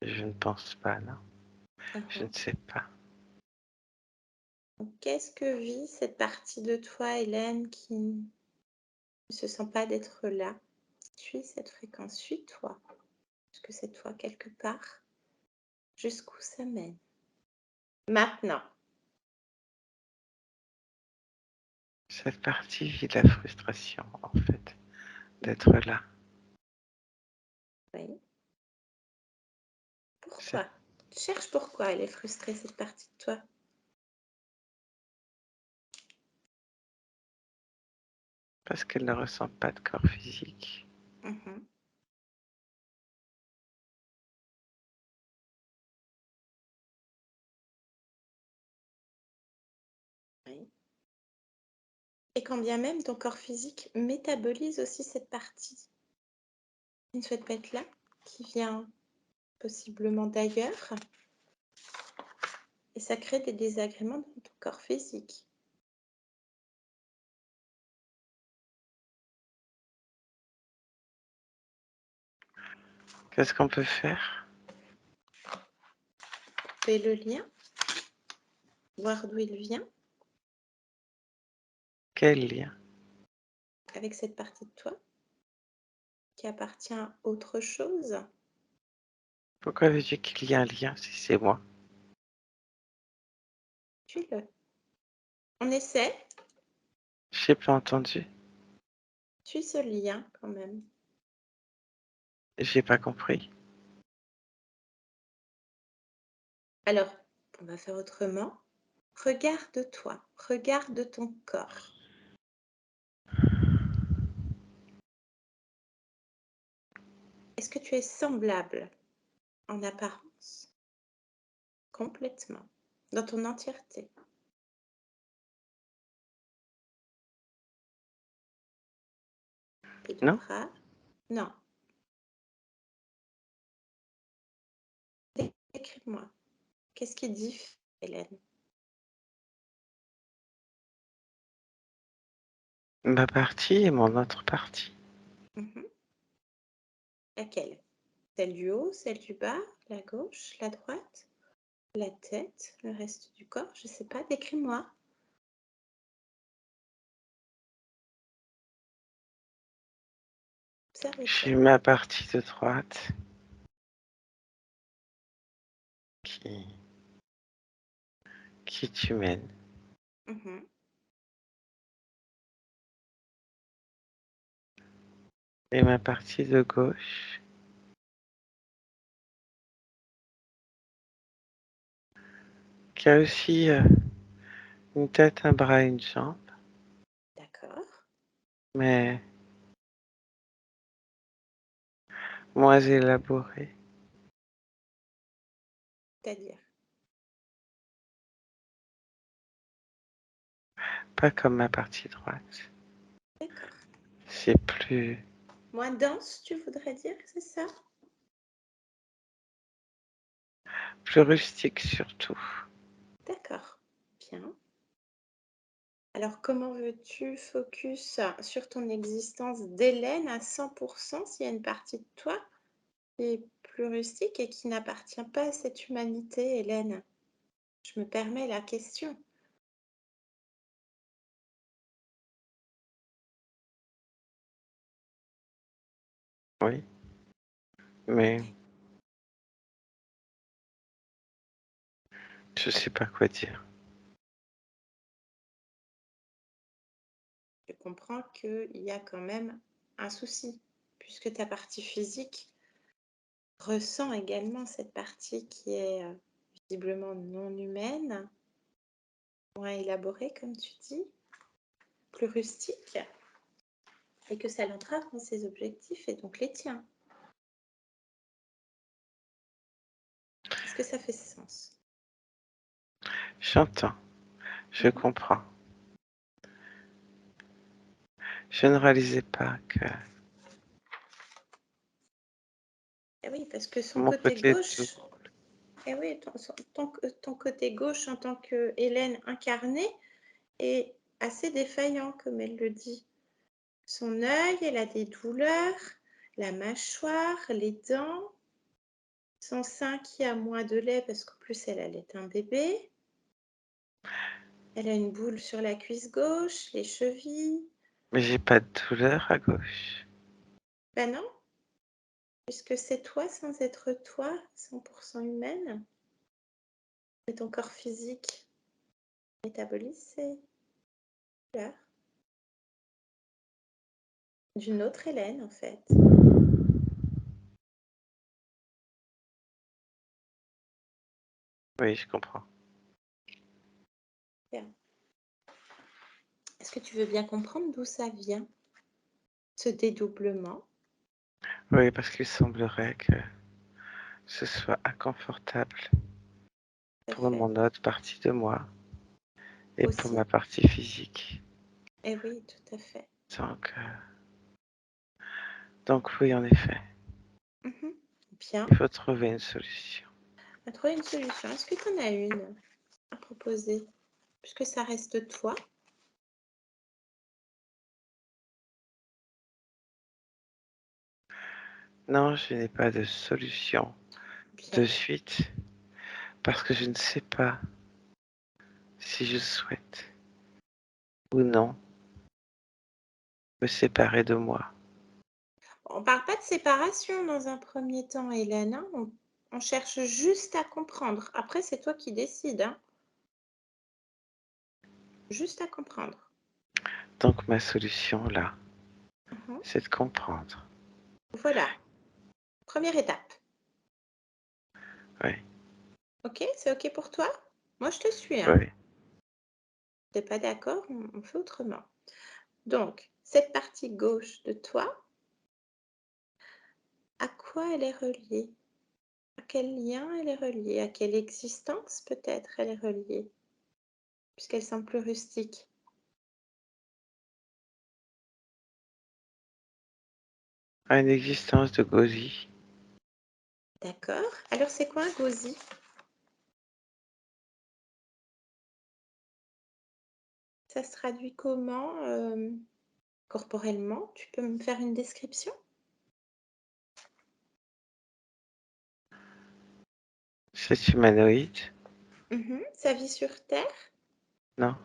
Je ne pense pas, non. Je Mhm. ne sais pas. Donc, qu'est-ce que vit cette partie de toi, Hélène, qui ne se sent pas d'être là? Suis cette fréquence, suis-toi. Est-ce que c'est toi quelque part? Jusqu'où ça mène? Maintenant. Cette partie vit la frustration, en fait, d'être là. Oui. C'est Pourquoi? Cherche pourquoi elle est frustrée, cette partie de toi. parce qu'elle ne ressent pas de corps physique. Mhm. Oui. Et quand bien même ton corps physique métabolise aussi cette partie qui ne souhaite pas être là, qui vient possiblement d'ailleurs, et ça crée des désagréments dans ton corps physique. Qu'est-ce qu'on peut faire? Fais le lien, voir d'où il vient Quel lien? avec cette partie de toi qui appartient à autre chose. Pourquoi veux-tu qu'il y ait un lien si c'est moi? Suis-le. On essaie, J'ai pas entendu. suis ce lien quand même. J'ai pas compris. Alors, on va faire autrement. Regarde-toi, regarde ton corps. Est-ce que tu es semblable en apparence? Complètement, dans ton entièreté. Tes deux Non? bras? Non. Décris-moi. Qu'est-ce qui diffère, Hélène? Ma partie et mon autre partie. Mhm. Laquelle? Celle du haut, celle du bas, la gauche, la droite, la tête, le reste du corps? Je ne sais pas, décris-moi. J'ai Observe-toi. ma partie de droite qui, qui est humaine. Mhm. Et ma partie de gauche qui a aussi une tête, un bras et une jambe, D'accord. mais moins élaborée. C'est-à-dire? Pas comme ma partie droite. D'accord. C'est plus Moins dense, tu voudrais dire, c'est ça? rustique surtout. D'accord. Bien. Alors, comment veux-tu focus sur ton existence d'Hélène à 100% s'il y a une partie de toi qui est plus rustique et qui n'appartient pas à cette humanité, Hélène? Je me permets la question. Oui, mais je sais pas quoi dire. Je comprends qu'il y a quand même un souci, puisque ta partie physique ressent également cette partie qui est visiblement non humaine, moins élaborée, comme tu dis, plus rustique, et que ça l'entrave dans ses objectifs et donc les tiens. Est-ce que ça fait sens? J'entends, je Mhm. comprends. Je ne réalisais pas que Eh oui, parce que son mon côté côté est tout. gauche, eh oui, ton côté gauche en tant que Hélène incarnée est assez défaillant, comme elle le dit. Son œil, elle a des douleurs, la mâchoire, les dents. Son sein qui a moins de lait parce qu'en plus elle allait un bébé. Elle a une boule sur la cuisse gauche, les chevilles. Mais j'ai pas de douleur à gauche. Ben non, puisque c'est toi sans être toi, 100% humaine. Et ton corps physique métabolise ces douleurs. D'une autre Hélène en fait. Oui, je comprends. Bien. Est-ce que tu veux bien comprendre d'où ça vient, ce dédoublement? Oui, parce qu'il semblerait que ce soit inconfortable Tout à pour fait. mon autre partie de moi et pour Aussi. ma partie physique. Eh oui, tout à fait. Donc, donc oui, en effet, Mhm. Bien. il faut trouver une solution. On va trouver une solution. Est-ce que tu en as une à proposer? Puisque ça reste toi. Non, je n'ai pas de solution de Bien. suite parce que je ne sais pas si je souhaite ou non me séparer de moi. On parle pas de séparation dans un premier temps, Hélène, hein. On cherche juste à comprendre. Après, c'est toi qui décides, hein. Juste à comprendre. Donc ma solution là, Mhm. c'est de comprendre. Voilà. Première étape. Oui, Ok? C'est ok pour toi? Moi, je te suis, hein. oui. T'es pas d'accord? On fait autrement. Donc, cette partie gauche de toi, à quoi elle est reliée? À quel lien elle est reliée? À quelle existence peut-être elle est reliée? Puisqu'elle semble plus rustique. À une existence de Gozi, D'accord. Alors, c'est quoi un gosier? Ça se traduit comment corporellement? Tu peux me faire une description? c'est humanoïde? Mhm. Ça vit sur Terre? Non,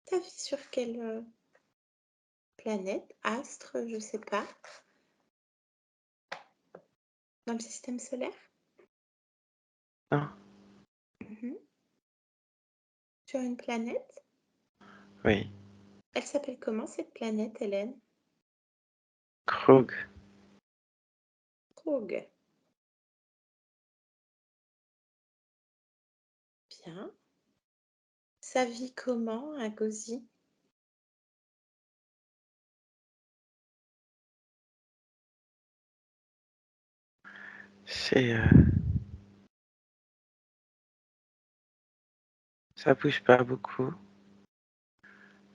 Ça vit sur quelle planète? Astre? Je sais pas. Dans le système solaire? non, Mhm. Sur une planète? oui. Elle s'appelle comment cette planète, Hélène? Krug, Krug. Bien. Ça vit comment, un gosier? c'est, ça bouge pas beaucoup.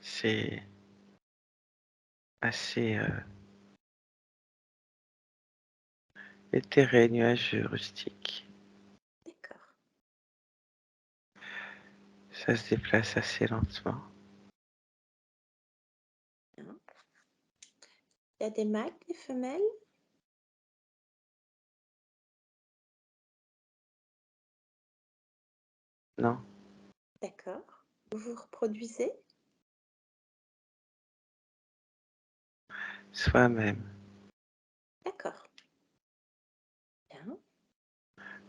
C'est assez éthéré, nuageux, rustique. D'accord. Ça se déplace assez lentement. Bien. Il y a des mâles, des femelles? Non, D'accord. Vous vous reproduisez? soi-même. D'accord. Bien.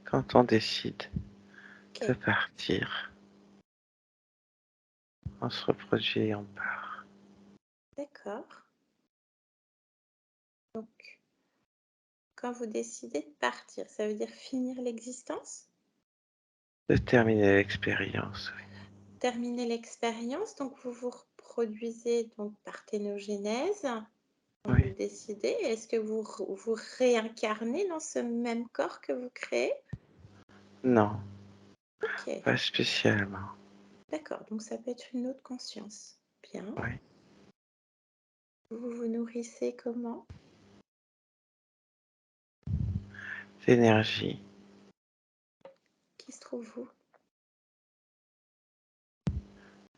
Quand on décide de Ok. partir, on se reproduit et on part. D'accord. Donc, quand vous décidez de partir, ça veut dire finir l'existence? De terminer l'expérience, oui. Terminer l'expérience, donc vous vous reproduisez donc par ténogénèse. Quand vous Oui. le décidez, est-ce que vous réincarnez dans ce même corps que vous créez? Non, Ok. pas spécialement. D'accord. Donc ça peut être une autre conscience. Bien. Oui. Vous vous nourrissez comment? D'énergie Qui se trouve où?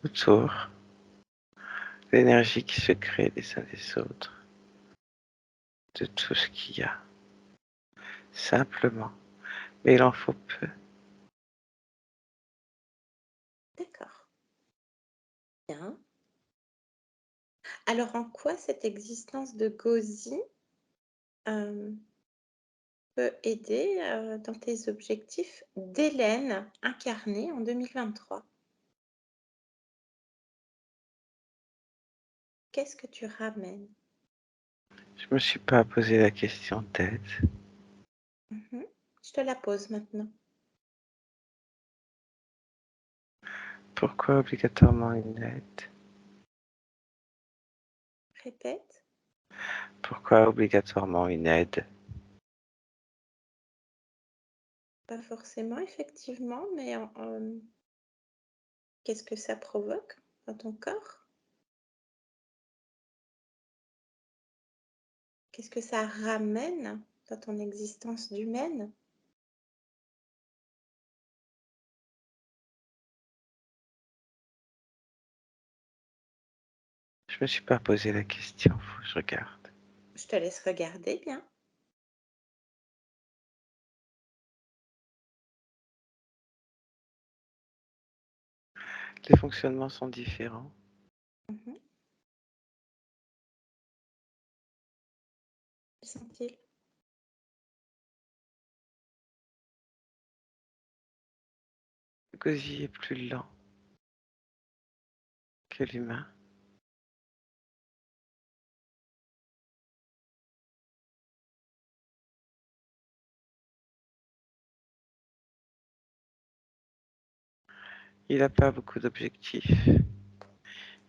autour, l'énergie qui se crée des uns des autres, de tout ce qu'il y a. Simplement mais il en faut peu. D'accord. Bien. Alors, en quoi cette existence de Gauzy euh, peut aider dans tes objectifs d'Hélène incarnée en 2023? Qu'est-ce que tu ramènes? Je me suis pas posé la question d'aide. Mhm. Je te la pose maintenant. Pourquoi obligatoirement une aide? Répète. Pourquoi obligatoirement une aide? Pas forcément, effectivement, mais qu'est-ce que ça provoque dans ton corps? Qu'est-ce que ça ramène dans ton existence d'humaine? Je me suis pas posé la question, faut que je regarde. Je te laisse regarder bien. Les fonctionnements sont différents. Mhm. Que sont-ils? Le gosier est plus lent que l'humain. Il n'a pas beaucoup d'objectifs.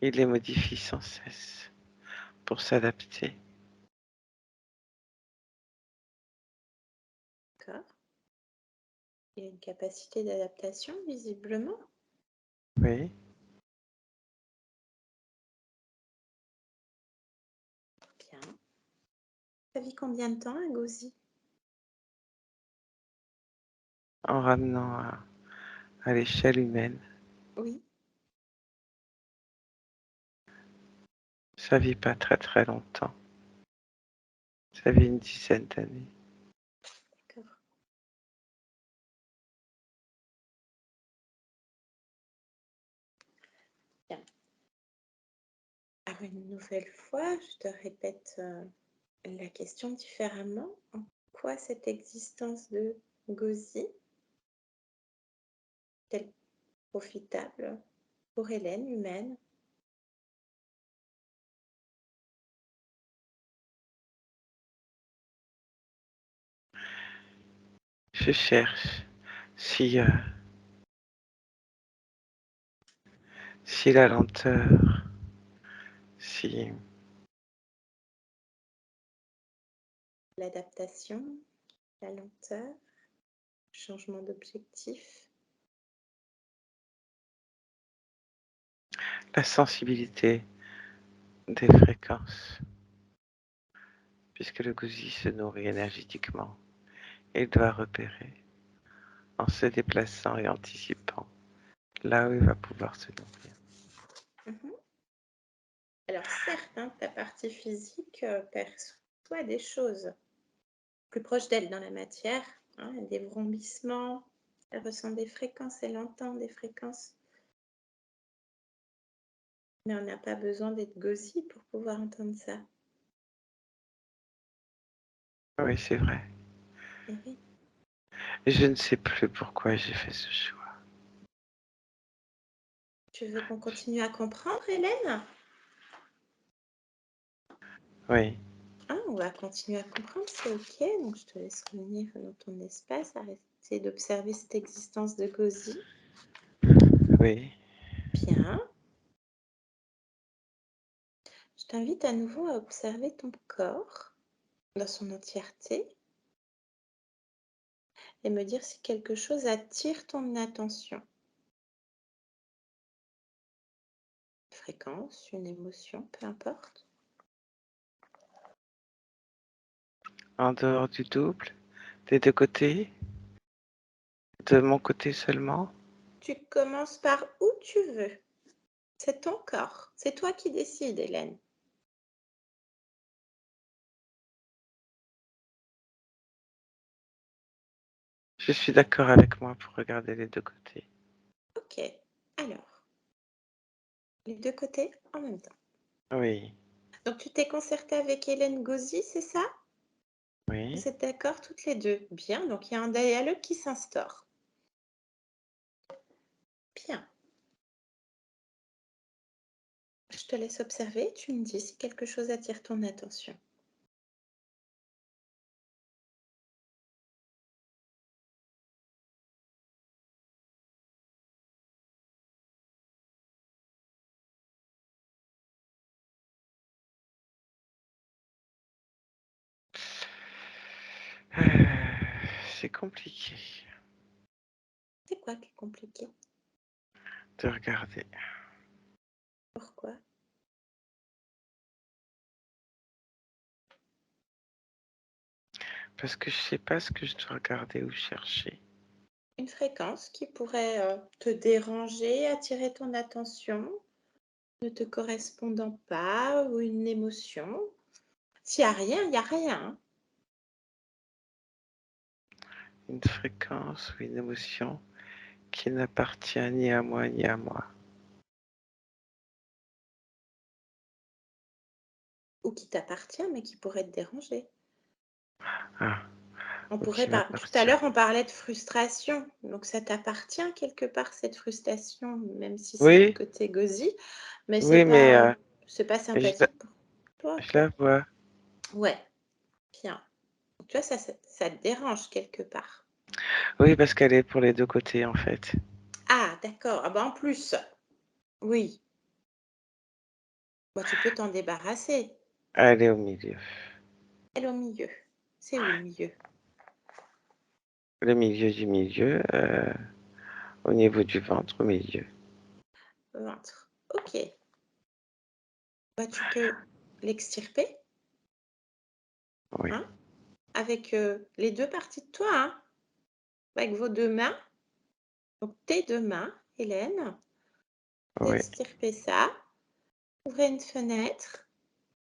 Il les modifie sans cesse pour s'adapter. D'accord. Il y a une capacité d'adaptation, visiblement. Oui, Bien. Ça vit combien de temps, un gosier? en ramenant à l'échelle humaine. Oui. Ça vit pas très très longtemps. Ça vit une dizaine d'années. D'accord. Bien. Alors, une nouvelle fois, je te répète la question différemment. En quoi cette existence de gosier est-elle profitable pour Hélène, humaine? Je cherche si, si la lenteur, si L'adaptation, la lenteur, changement d'objectif. la sensibilité des fréquences, puisque le gosier se nourrit énergétiquement. Il doit repérer en se déplaçant et anticipant là où il va pouvoir se nourrir. Mhm. Alors certes, hein, ta partie physique perçoit des choses plus proches d'elle dans la matière, hein, des vrombissements, elle ressent des fréquences, elle entend des fréquences. Mais on n'a pas besoin d'être gosier pour pouvoir entendre ça. Oui, c'est vrai. Eh oui. Je ne sais plus pourquoi j'ai fait ce choix. Tu veux qu'on continue à comprendre, Hélène? Oui, Ah, on va continuer à comprendre, c'est ok. Donc je te laisse revenir dans ton espace, arrêter d'observer cette existence de gosier. oui. Bien. Je t'invite à nouveau à observer ton corps dans son entièreté et me dire si quelque chose attire ton attention. Une fréquence, une émotion, peu importe. En dehors du double, des deux côtés, de mon côté seulement. Tu commences par où tu veux. C'est ton corps. C'est toi qui décides, Hélène. Je suis d'accord avec moi pour regarder les 2 côtés. OK. Alors, les 2 côtés en même temps. Oui, Donc tu t'es concertée avec Hélène Gauzy, c'est ça? oui. Vous êtes d'accord toutes les 2. Bien, donc il y a un dialogue qui s'instaure. Bien. Je te laisse observer, tu me dis si quelque chose attire ton attention. Heu, c'est compliqué C'est quoi qui est compliqué? de regarder. Pourquoi? Parce que je sais pas ce que je dois regarder ou chercher. Une fréquence qui pourrait, te déranger, attirer ton attention, ne te correspondant pas ou une émotion. S'il y a rien, il y a rien, hein. Une fréquence ou une émotion qui n'appartient ni à moi ni à moi. Ou qui t'appartient, mais qui pourrait te déranger. Ah, On ou pourrait qui par tout à m'appartient. l'heure, on parlait de frustration, donc ça t'appartient quelque part cette frustration, même si c'est du Oui, côté gauzy, mais oui, mais c'est pas je la sympathique pour toi, je quoi. la vois. Ouais, bien. Donc tu vois, ça te dérange quelque part. Oui, parce qu'elle est pour les 2 côtés, en fait. Ah d'accord, ah bah, en plus, oui, bah, tu peux t'en débarrasser. Elle est au milieu. Elle au milieu. C'est où le milieu? Le milieu du milieu, au niveau du ventre, au milieu. Au ventre. OK. Bah, tu peux l'extirper, Oui, hein, avec, les 2 parties de toi, hein, avec vos 2 mains, donc tes 2 mains, Hélène. Vous oui. extirpez ça, ouvrez une fenêtre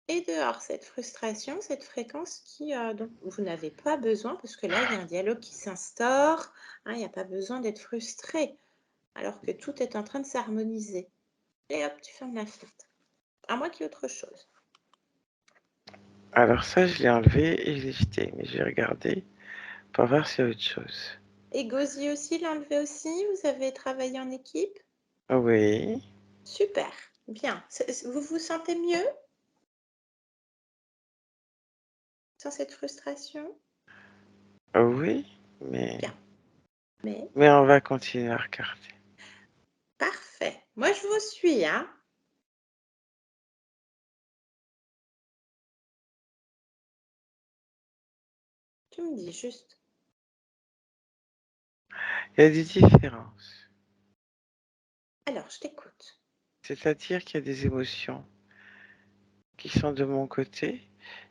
et dehors cette frustration, cette fréquence qui, dont vous n'avez pas besoin parce que là, il y a un dialogue qui s'instaure, hein, il y a pas besoin d'être frustré, alors que tout est en train de s'harmoniser et hop, tu fermes la fenêtre. À moins qu'il y ait autre chose. Alors ça, je l'ai enlevé et je l'ai jeté, mais je vais regarder pour voir s'il y a autre chose. Et Gauzy aussi, l'enlever aussi? Vous avez travaillé en équipe? Oui, Super, bien. Vous vous sentez mieux sans cette frustration? oui, mais Bien, mais mais on va continuer à regarder. parfait. Moi, je vous suis, hein. Tu me dis juste. Il y a des différences, Alors, je t'écoute. c'est-à-dire qu'il y a des émotions qui sont de mon côté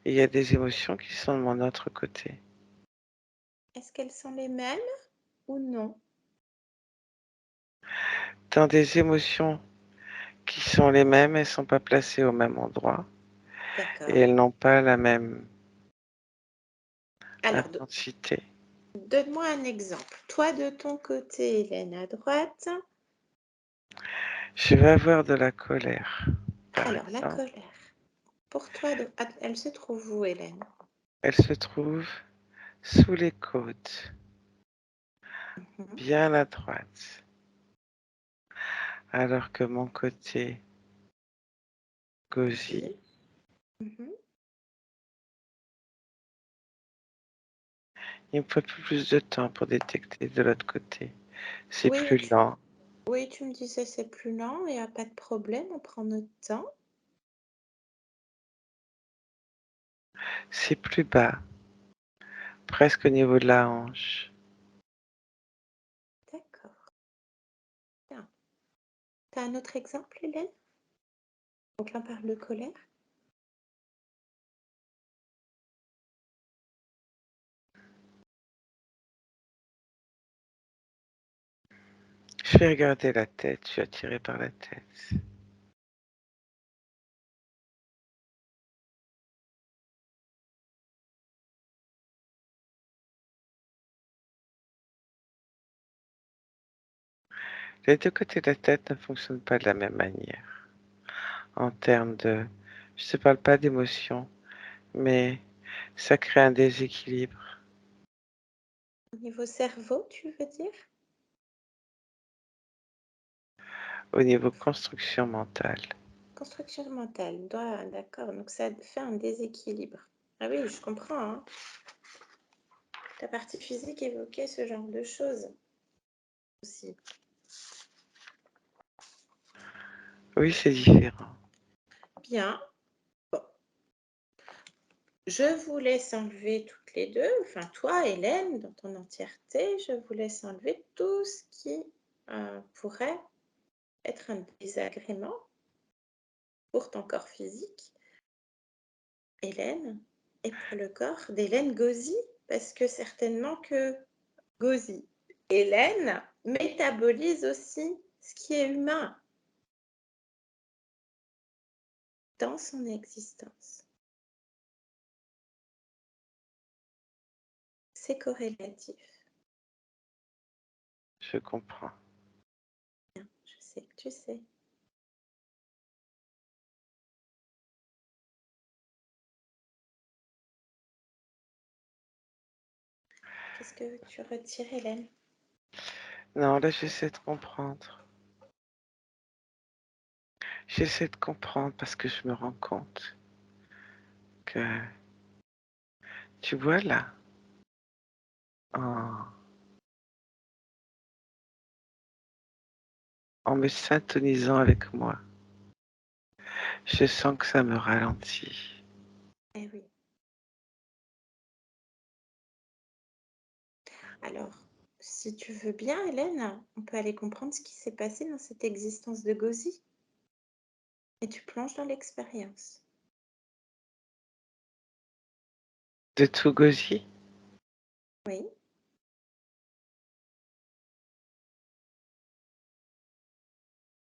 et il y a des émotions qui sont de mon autre côté. Est-ce qu'elles sont les mêmes ou non? Dans des émotions qui sont les mêmes, elles sont pas placées au même endroit et D'accord. elles n'ont pas la même Alors, intensité. donne-moi un exemple. Toi, de ton côté, Hélène, à droite. Je vais avoir de la colère, par Alors, la exemple. colère. Pour toi, elle se trouve où, Hélène? Elle se trouve sous les côtes, Mhm. bien à droite, alors que mon côté gauzy, Oui. Mhm. il me faut plus de temps pour détecter de l'autre côté. C'est Oui, plus lent, oui, tu me disais c'est plus lent, il n'y a pas de problème, on prend notre temps. c'est plus bas, presque au niveau de la hanche. D'accord. Bien. Tu as un autre exemple, Hélène? Donc là, on parle de colère. Je vais regarder la tête, je suis attiré par la tête. Les deux côtés de la tête ne fonctionnent pas de la même manière. En termes de... Je ne te parle pas d'émotion, mais ça crée un déséquilibre. Au niveau cerveau, tu veux dire? Au niveau construction mentale. Construction mentale, d'accord, donc ça fait un déséquilibre. Ah oui, je comprends, hein. Ta partie physique évoquait ce genre de choses aussi. Oui, c'est différent. Bien. Bon. Je vous laisse enlever toutes les deux, enfin toi, Hélène, dans ton entièreté, je vous laisse enlever tout ce qui pourrait être un désagrément pour ton corps physique, Hélène, et pour le corps d'Hélène Gauzy, parce que certainement que Gauzy, Hélène, métabolise aussi ce qui est humain dans son existence. C'est corrélatif. Je comprends. Bien, je sais que tu sais. Qu'est-ce que tu retires, Hélène? Non, là, j'essaie de comprendre. J'essaie de comprendre parce que je me rends compte que, tu vois là, en, en me syntonisant avec moi, je sens que ça me ralentit. Eh oui. Alors, si tu veux bien, Hélène, on peut aller comprendre ce qui s'est passé dans cette existence de Gauzy. Et tu plonges dans l'expérience. De tout gosier, Oui,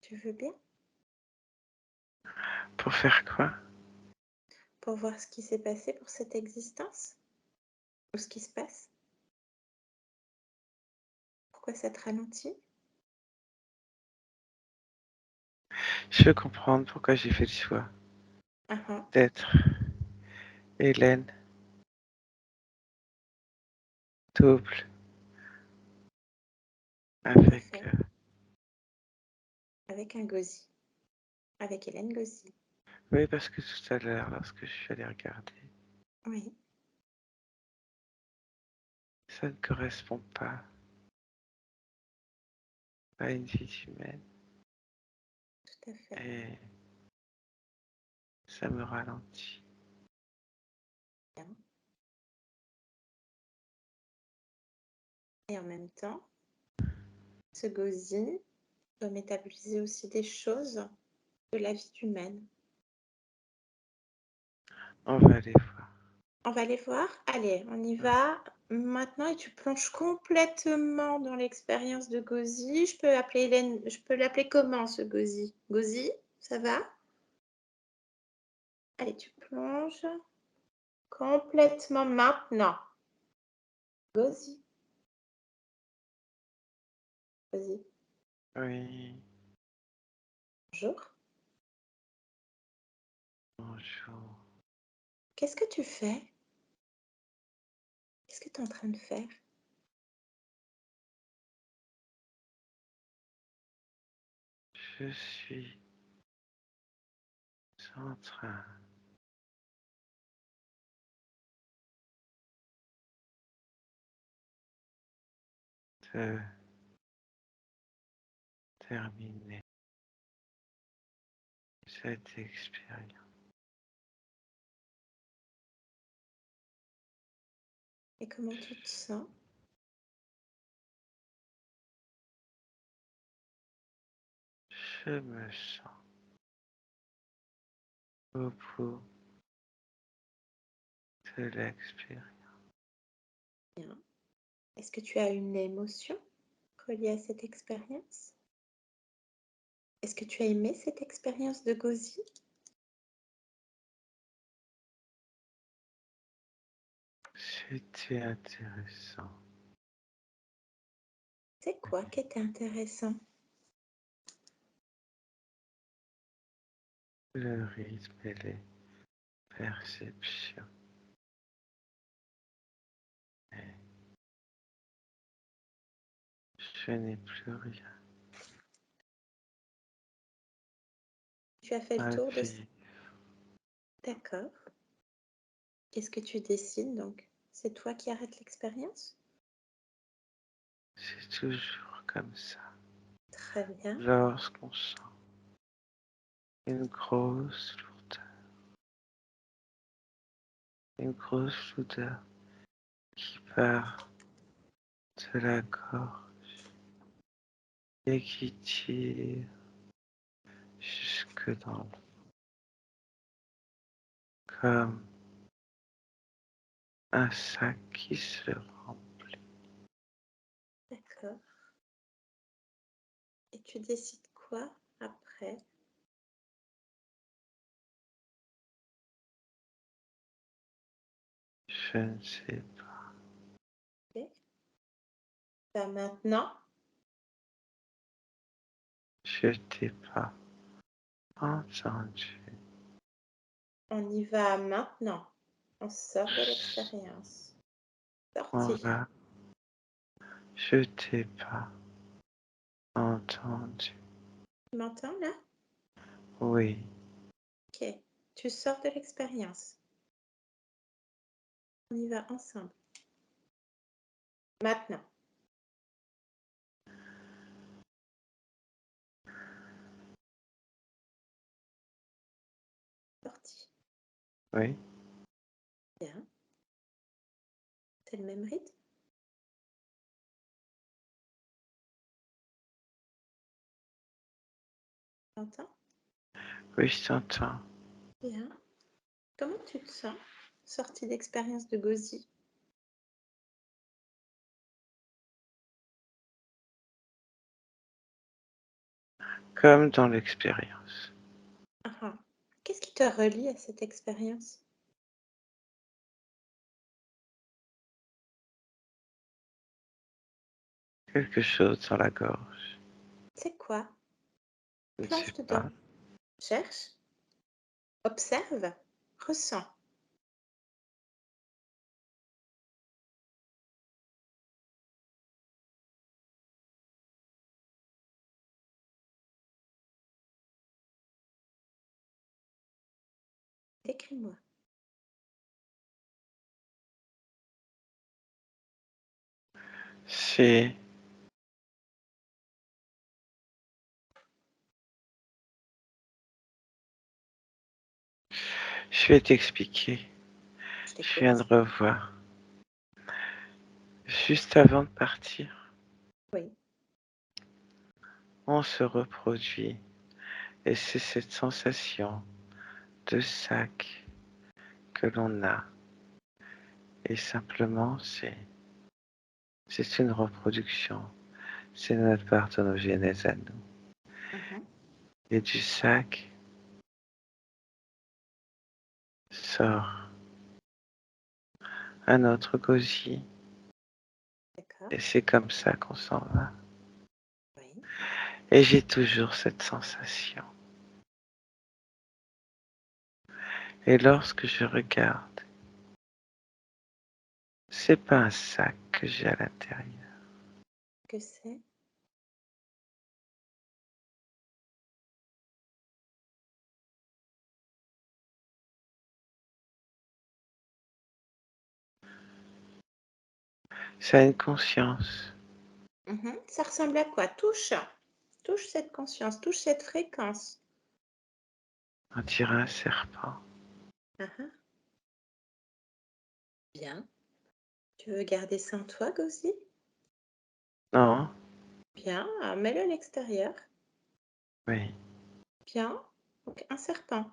tu veux bien? pour faire quoi? Pour voir ce qui s'est passé pour cette existence? Ou ce qui se passe? Pourquoi ça te ralentit? Je veux comprendre pourquoi j'ai fait le choix Ah ah, d'être Hélène, double, tout à avec... fait. Avec un Gauzy. Avec Hélène Gauzy. oui, parce que tout à l'heure, lorsque je suis allé regarder, Oui, ça ne correspond pas à une vie humaine. tout à fait. Et ça me ralentit. Bien. Et en même temps, ce Gauzy doit métaboliser aussi des choses de la vie humaine. On va aller voir. On va les voir? Allez, on y va maintenant et tu plonges complètement dans l'expérience de Gauzy. Je peux appeler Hélène, je peux l'appeler comment ce Gauzy? Gauzy, ça va? Allez, tu plonges complètement maintenant. Gauzy, Gauzy. Oui, Bonjour. bonjour. Qu'est-ce que tu fais? Qu'est-ce que tu es en train de faire? Je suis en train de terminer cette expérience. Et comment tu te sens? Je me sens au bout de l'expérience. Bien. Est-ce que tu as une émotion reliée à cette expérience? Est-ce que tu as aimé cette expérience de Gauzy? C'était intéressant. C'est quoi qui était intéressant? le rythme et les perceptions. Et je n'ai plus rien Tu as fait le à tour de... vivre. D'accord. Qu'est-ce que tu décides donc? C'est toi qui arrêtes l'expérience? C'est toujours comme ça. Très bien. Lorsqu'on sent une grosse lourdeur qui part de la gorge et qui tire jusque dans le comme un sac qui se remplit. D'accord. Et tu décides quoi après? Je ne sais pas. Ok. Bah, maintenant, Je t'ai pas entendu. on y va maintenant. On sort de l'expérience. On Sorti. va. Je t'ai pas entendu. Tu m'entends là? Oui, Ok. Tu sors de l'expérience. On y va ensemble. Maintenant. Sorti. oui, Bien. C'est le même rythme? Tu m'entends? oui, je t'entends. Bien. Comment tu te sens? Sortie d'expérience de Gauzy. Comme dans l'expérience. Ah, ah. Qu'est-ce qui te relie à cette expérience? Quelque chose dans la gorge. C'est quoi? Je ne sais Plonge dedans. pas. Cherche. Observe. Ressens. Décris-moi. C'est. Je vais t'expliquer. Je Je viens de t'écoute. revoir. Juste avant de partir, Oui. on se reproduit. Et c'est cette sensation de sac que l'on a. Et simplement, c'est une reproduction. C'est notre parthénogenèse à nous. Mhm. Et du sac sort un autre gosier. D'accord. Et c'est comme ça qu'on s'en va. Oui. Et j'ai toujours cette sensation. Et lorsque je regarde, c'est pas un sac que j'ai à l'intérieur. Que c'est? Ça a une conscience. Mhm. Ça ressemble à quoi? Touche. Touche cette conscience. Touche cette fréquence. On dirait un serpent. Ah, ah. Bien. Tu veux garder ça en toi, Gauzy? Non, Bien. Mets-le à l'extérieur. oui, Bien. Donc, un serpent.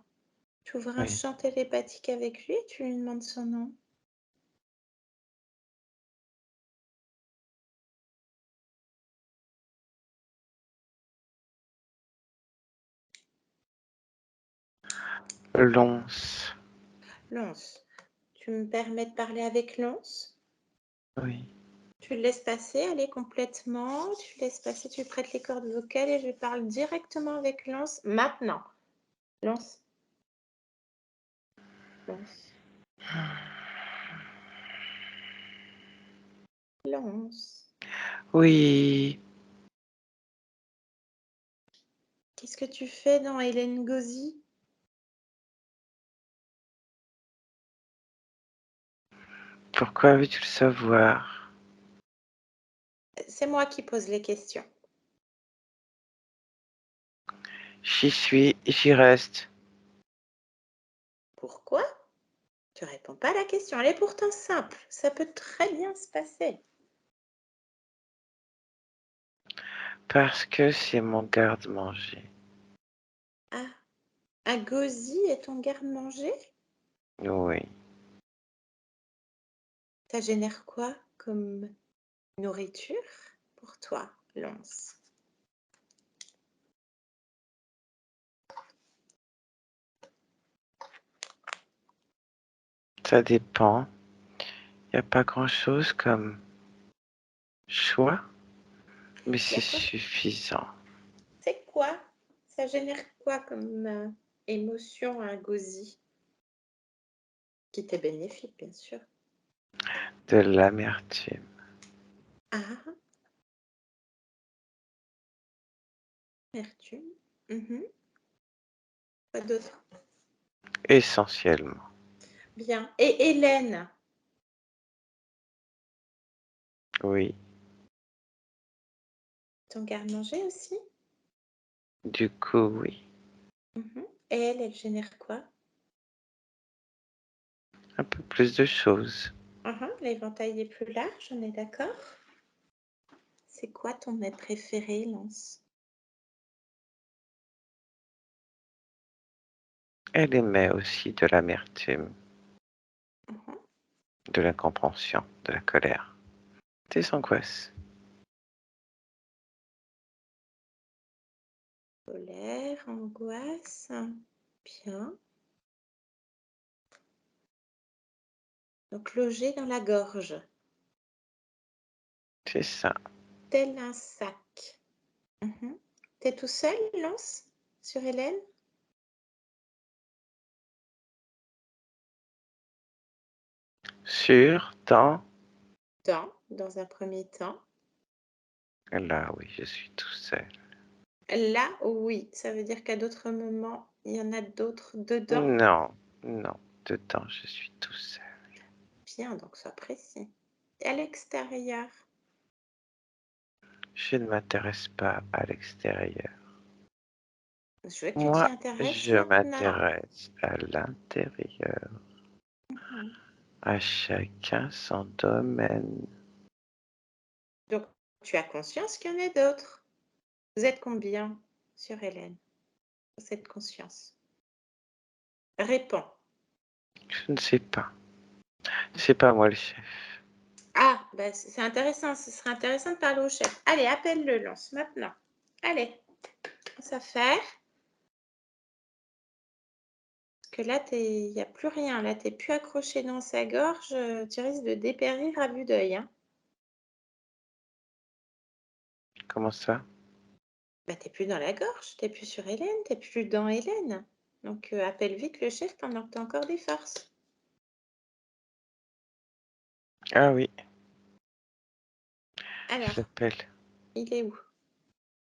Tu ouvres un oui. champ télépathique avec lui et tu lui demandes son nom. L'once. L'once. Tu me permets de parler avec l'once? Oui, Tu le laisses passer, aller complètement. Tu le laisses passer, tu prêtes les cordes vocales et je parle directement avec l'once maintenant. L'once. Lance. Lance. Oui, Qu'est-ce que tu fais dans Hélène Gauzy? pourquoi veux-tu le savoir? C'est moi qui pose les questions. J'y suis, j'y reste. Pourquoi? Tu réponds pas à la question. Elle est pourtant simple. Ça peut très bien se passer. Parce que c'est mon garde-manger. Ah, un gosier est ton garde-manger? Oui, Ça génère quoi comme nourriture pour toi, Lance? ça dépend. Il n'y a pas grand-chose comme choix, mais Y a c'est quoi? suffisant. C'est quoi? Ça génère quoi comme émotion, un gosier? Qui t'est bénéfique, bien sûr. De l'amertume. Ah, amertume. Quoi d'autre? Essentiellement. Bien. Et Hélène, Oui, ton garde-manger aussi? du coup, oui. Et elle génère quoi? Un peu plus de choses. L'éventail est plus large, on est d'accord? C'est quoi ton mets préféré, Lance? Elle émet aussi de l'amertume, Mhm. de l'incompréhension, de la colère, des angoisses. Colère, angoisse. Bien. Donc logé dans la gorge, C'est ça. tel un sac. T'es tout seul, Lance, sur Hélène? Sur, dans, Dans un premier temps. là, oui, je suis tout seul. Là, oui, ça veut dire qu'à d'autres moments, il y en a d'autres dedans. Non, non, dedans, je suis tout seul. Bien, donc sois précis. Et à l'extérieur, Je ne m'intéresse pas à l'extérieur. je veux que tu t'y Moi, intéresses je maintenant. m'intéresse à l'intérieur. Mhm. À chacun son domaine. Donc, tu as conscience qu'il y en a d'autres. Vous êtes combien sur Hélène, pour cette conscience? Réponds. Je ne sais pas. C'est pas moi le chef. Ah, bah, c'est intéressant. Ce serait intéressant de parler au chef. Allez, appelle-le, Lance, maintenant. Allez, ça faire. Parce que là, il n'y a plus rien. Là, tu n'es plus accroché dans sa gorge. Tu risques de dépérir à vue d'œil. Hein. Comment ça? Bah, tu n'es plus dans la gorge. Tu n'es plus sur Hélène. Tu n'es plus dans Hélène. Donc, appelle vite le chef pendant que tu as encore des forces. Ah oui, je Alors, l'appelle. il est où?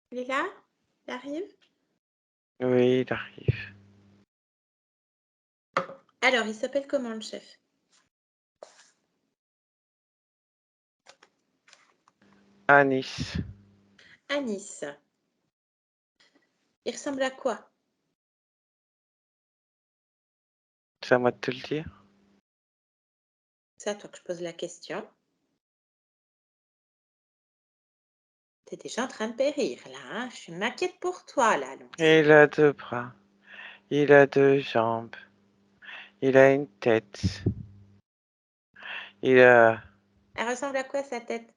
Il est là? Il arrive? Oui, il arrive. Alors, il s'appelle comment le chef? Anis, Anis. Il ressemble à quoi? c'est à moi de te le dire. C'est à toi que je pose la question. Tu es déjà en train de périr là, hein? Je m'inquiète pour toi là, Lance. Il a deux bras, il a deux jambes, il a une tête, il a Elle ressemble à quoi sa tête?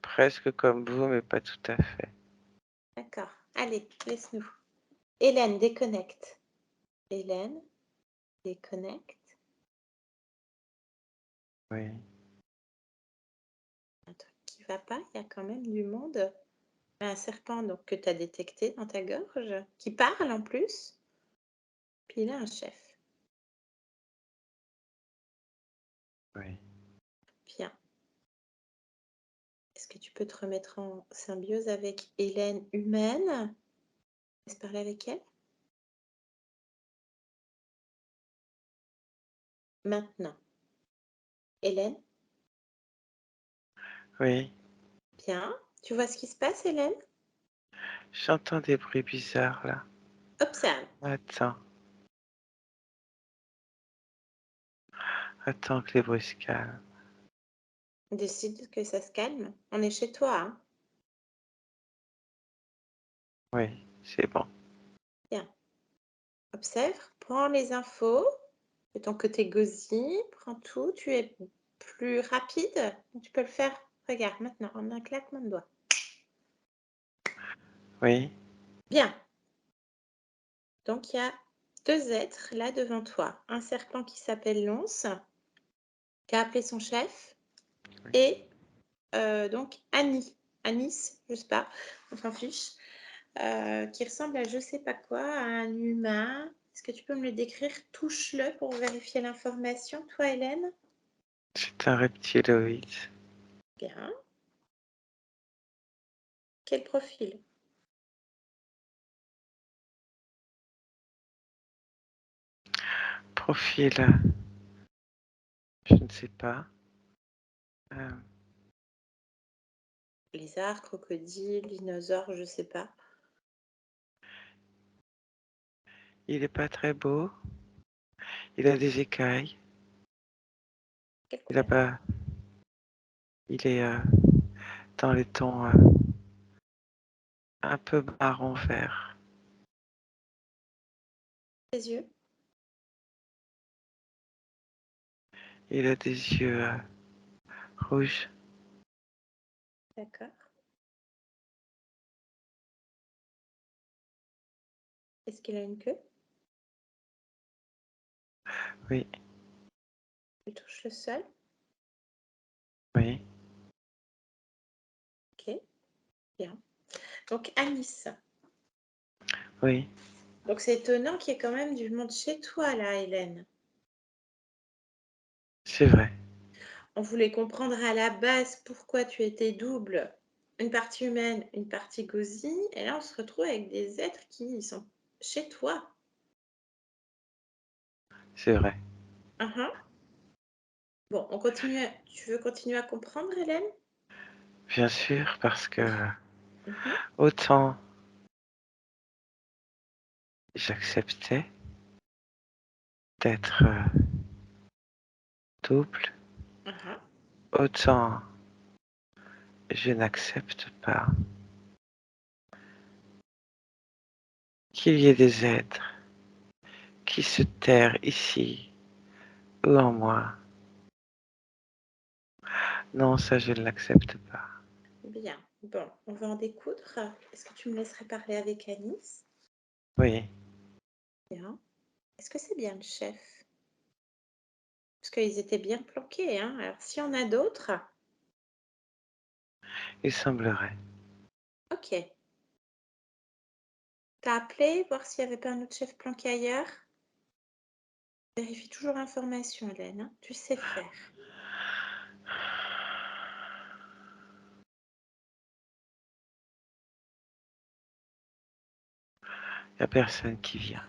presque comme vous, mais pas tout à fait. D'accord. Allez, laisse-nous. Hélène, déconnecte. Hélène, déconnecte. Oui. Un truc qui va pas, il y a quand même du monde. Un serpent donc, que tu as détecté dans ta gorge, qui parle en plus. Puis il a un chef. Oui. Bien. Est-ce que tu peux te remettre en symbiose avec Hélène humaine? Laisse parler avec elle. Maintenant. Hélène, Oui. bien. Tu vois ce qui se passe, Hélène? J'entends des bruits bizarres là. Observe. Attends. Attends que les bruits se calment. Décide que ça se calme. On est chez toi, hein? Oui, c'est bon. Bien. Observe, prends les infos de ton côté gauzy, prends tout. Tu es plus rapide. Tu peux le faire. Regarde, maintenant, en un claquement de doigts. Oui. Bien. Donc, il y a deux êtres là devant toi. Un serpent qui s'appelle l'once, qui a appelé son chef, Oui. et donc Annie. Anis, je sais pas, on s'en fiche, qui ressemble à je sais pas quoi, à un humain. Est-ce que tu peux me le décrire? Touche-le pour vérifier l'information, toi, Hélène. C'est un reptiloïde. Bien. Quel profil? Profil, je ne sais pas. Euh, Lézard, crocodile, dinosaure, je sais pas. il est pas très beau. Il a des écailles. Quelle Il a couleur? pas. Il est dans les tons un peu marron vert. Les yeux? Il a des yeux rouges. D'accord. Est-ce qu'il a une queue? Oui, Il touche le sol? oui, Ok, bien. Donc Anis. oui, Donc c'est étonnant qu'il y ait quand même du monde chez toi là, Hélène. c'est vrai. On voulait comprendre à la base pourquoi tu étais double, une partie humaine, une partie gauzy, et là on se retrouve avec des êtres qui sont chez toi. C'est vrai. Uhum. Bon, on continue. Tu veux continuer à comprendre, Hélène? Bien sûr, parce que Mhm, autant j'acceptais d'être double, uhum. autant je n'accepte pas qu'il y ait des êtres qui se terrent ici ou en moi. Non, ça, je ne l'accepte pas. Bien. Bon, on va en découdre. Est-ce que tu me laisserais parler avec Anis? Oui, Bien. Est-ce que c'est bien le chef? Parce qu'ils étaient bien planqués, hein. Alors, s'il y en a d'autres, il semblerait. ok. T'as appelé, voir s'il n'y avait pas un autre chef planqué ailleurs? Vérifie toujours l'information, Hélène, hein. Tu sais faire. Il n'y a personne qui vient.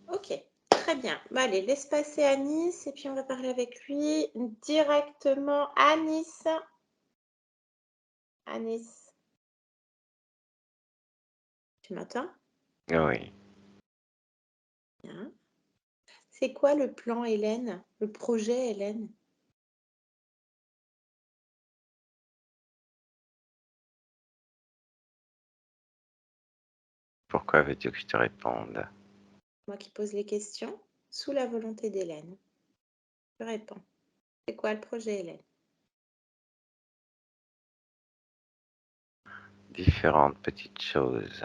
Ok, très bien. Bah, allez, laisse passer à Nice et puis on va parler avec lui directement à Nice. À Nice. Tu m'entends? Oui. Bien. C'est quoi le plan, Hélène? Le projet, Hélène? Pourquoi veux-tu que je te réponde? Moi qui pose les questions, sous la volonté d'Hélène. Je réponds. C'est quoi le projet, Hélène? Différentes petites choses.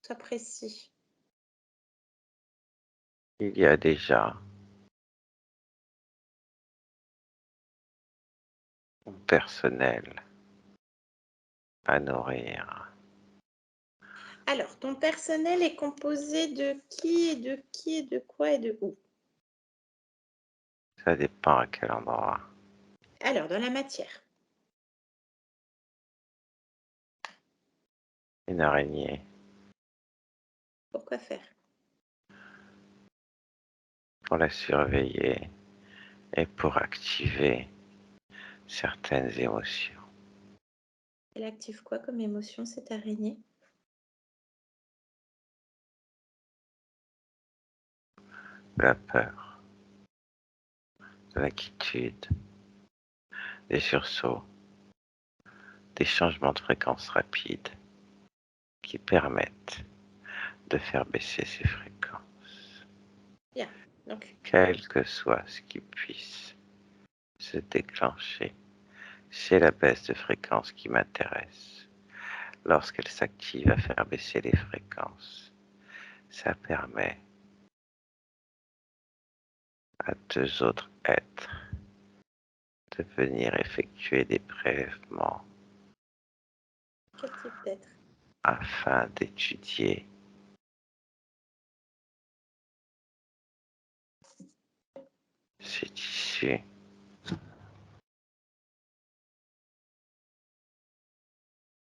Sois précis. Il y a déjà mon personnel à nourrir. Alors, ton personnel est composé de qui et de qui et de quoi et de où? Ça dépend à quel endroit. Alors, dans la matière. Une araignée Pourquoi faire? pour la surveiller et pour activer certaines émotions. Elle active quoi comme émotion, cette araignée? La peur, de l'inquiétude, des sursauts, des changements de fréquence rapides qui permettent de faire baisser ces fréquences. Bien. Donc, Quel que soit ce qui puisse se déclencher, c'est la baisse de fréquence qui m'intéresse. Lorsqu'elle s'active à faire baisser les fréquences, ça permet à deux autres êtres de venir effectuer des prélèvements quel type d'être? afin d'étudier ces tissus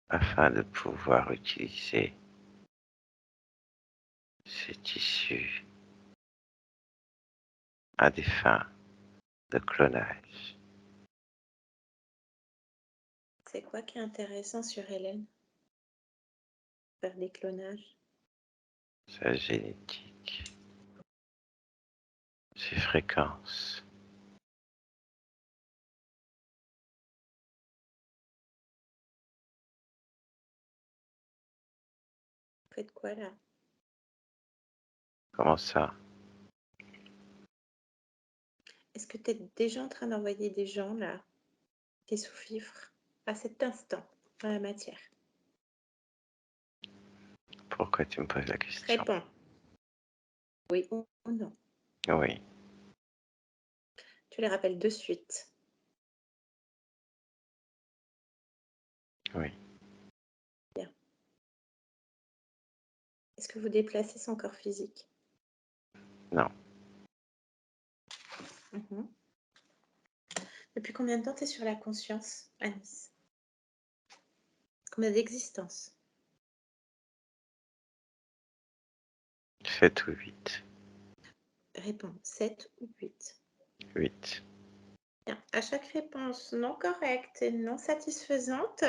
afin de pouvoir utiliser ces tissus à des fins de clonage. C'est quoi qui est intéressant sur Hélène? Faire des clonages. Sa génétique, ses fréquences. Vous faites quoi là? Comment ça? Est-ce que tu es déjà en train d'envoyer des gens là, des sous-fifres, à cet instant, dans la matière? Pourquoi tu me poses la question? Réponds. Oui ou non. Oui, Tu les rappelles de suite. oui, Bien. Est-ce que vous déplacez son corps physique? non. Mhm. Depuis combien de temps tu es sur la conscience, Anis? Combien d'existence? 7 ou 8. Réponds, 7 ou 8. 8. Bien. À chaque réponse non correcte et non satisfaisante,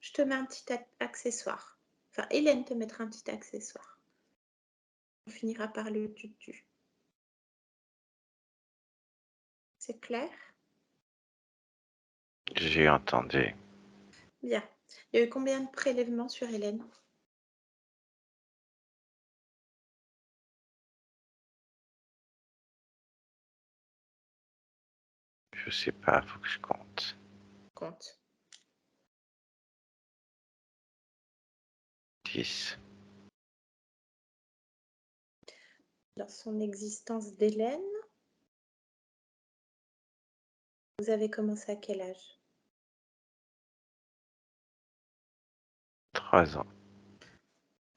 je te mets un petit accessoire. Enfin, Hélène te mettra un petit accessoire. On finira par le tutu. C'est clair? J'ai entendu. Bien. Il y a eu combien de prélèvements sur Hélène? Je sais pas, faut que je compte. Compte. 10. Dans son existence d'Hélène, vous avez commencé à quel âge? 3 ans.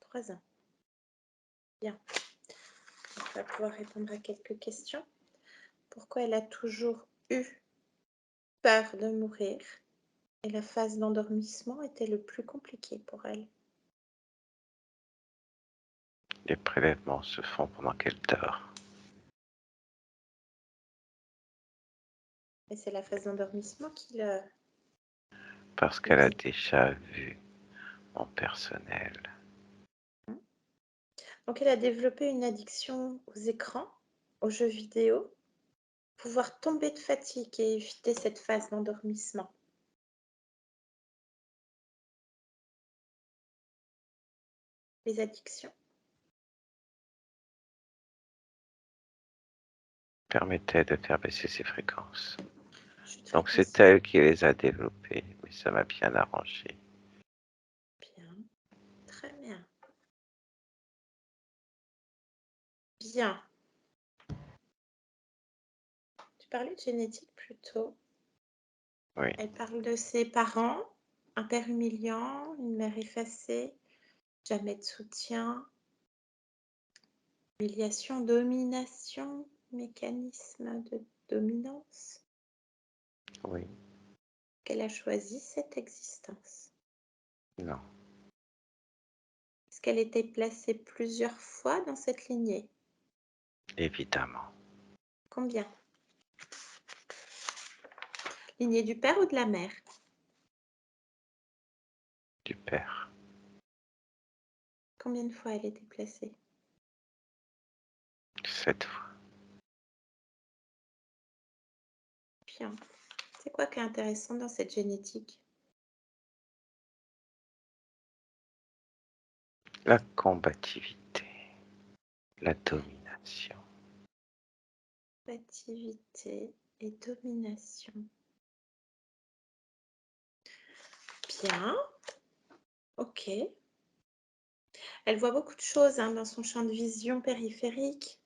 3 ans. Bien. On va pouvoir répondre à quelques questions. Pourquoi elle a toujours eu peur de mourir et la phase d'endormissement était le plus compliqué pour elle? Les prélèvements se font pendant qu'elle dort. Et c'est la phase d'endormissement qui le... Parce qu'elle a déjà vu mon personnel. Donc elle a développé une addiction aux écrans, aux jeux vidéo, pouvoir tomber de fatigue et éviter cette phase d'endormissement. Les addictions. Permettait de faire baisser ses fréquences. Chute Donc c'est fréquence. elle qui les a développées, mais ça m'a bien arrangé. Bien. Très bien. Bien. Tu parlais de génétique plus tôt. Oui, Elle parle de ses parents, un père humiliant, une mère effacée. Jamais de soutien, humiliation, domination, mécanisme de dominance, Oui, qu'elle a choisi cette existence. non, Est-ce qu'elle était placée plusieurs fois dans cette lignée? évidemment. Combien? Lignée du père ou de la mère? Du père. Combien de fois elle était placée? 7 fois. Bien. C'est quoi qui est intéressant dans cette génétique? La combativité, la domination. Combativité et domination. Bien, ok. Elle voit beaucoup de choses dans son champ de vision périphérique.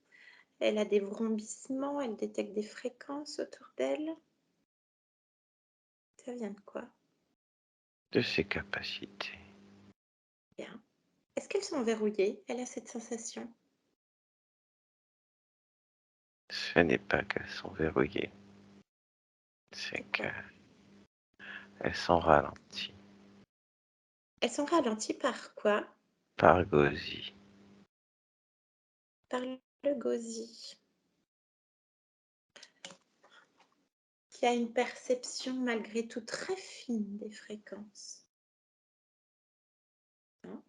Elle a des vrombissements, elle détecte des fréquences autour d'elle. Ça vient de quoi? De ses capacités. Bien. Est-ce qu'elles sont verrouillées? Elle a cette sensation. Ce n'est pas qu'elles sont verrouillées, c'est C'est quoi? qu'elles sont ralenties Elles sont ralenties par quoi? par Gauzy. Par le gosier, qui a une perception malgré tout très fine des fréquences. Hein?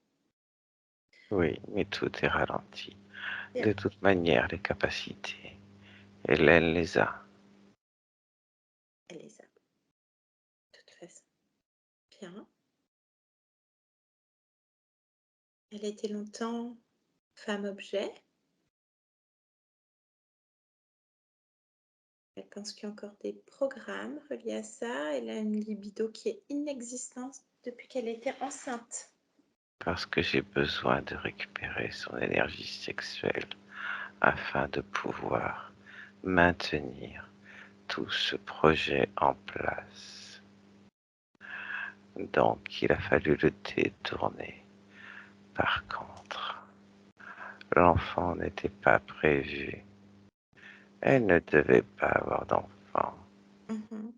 Oui, mais tout est ralenti. Bien, De toute manière, les capacités, elle les a. elle les a, de toute façon. Bien. Elle a été longtemps femme-objet. Elle pense qu'il y a encore des programmes reliés à ça. Elle a une libido qui est inexistante depuis qu'elle était enceinte. Parce que j'ai besoin de récupérer son énergie sexuelle afin de pouvoir maintenir tout ce projet en place. Donc il a fallu le détourner. Par contre, l'enfant n'était pas prévu. Elle ne devait pas avoir d'enfant. Mhm.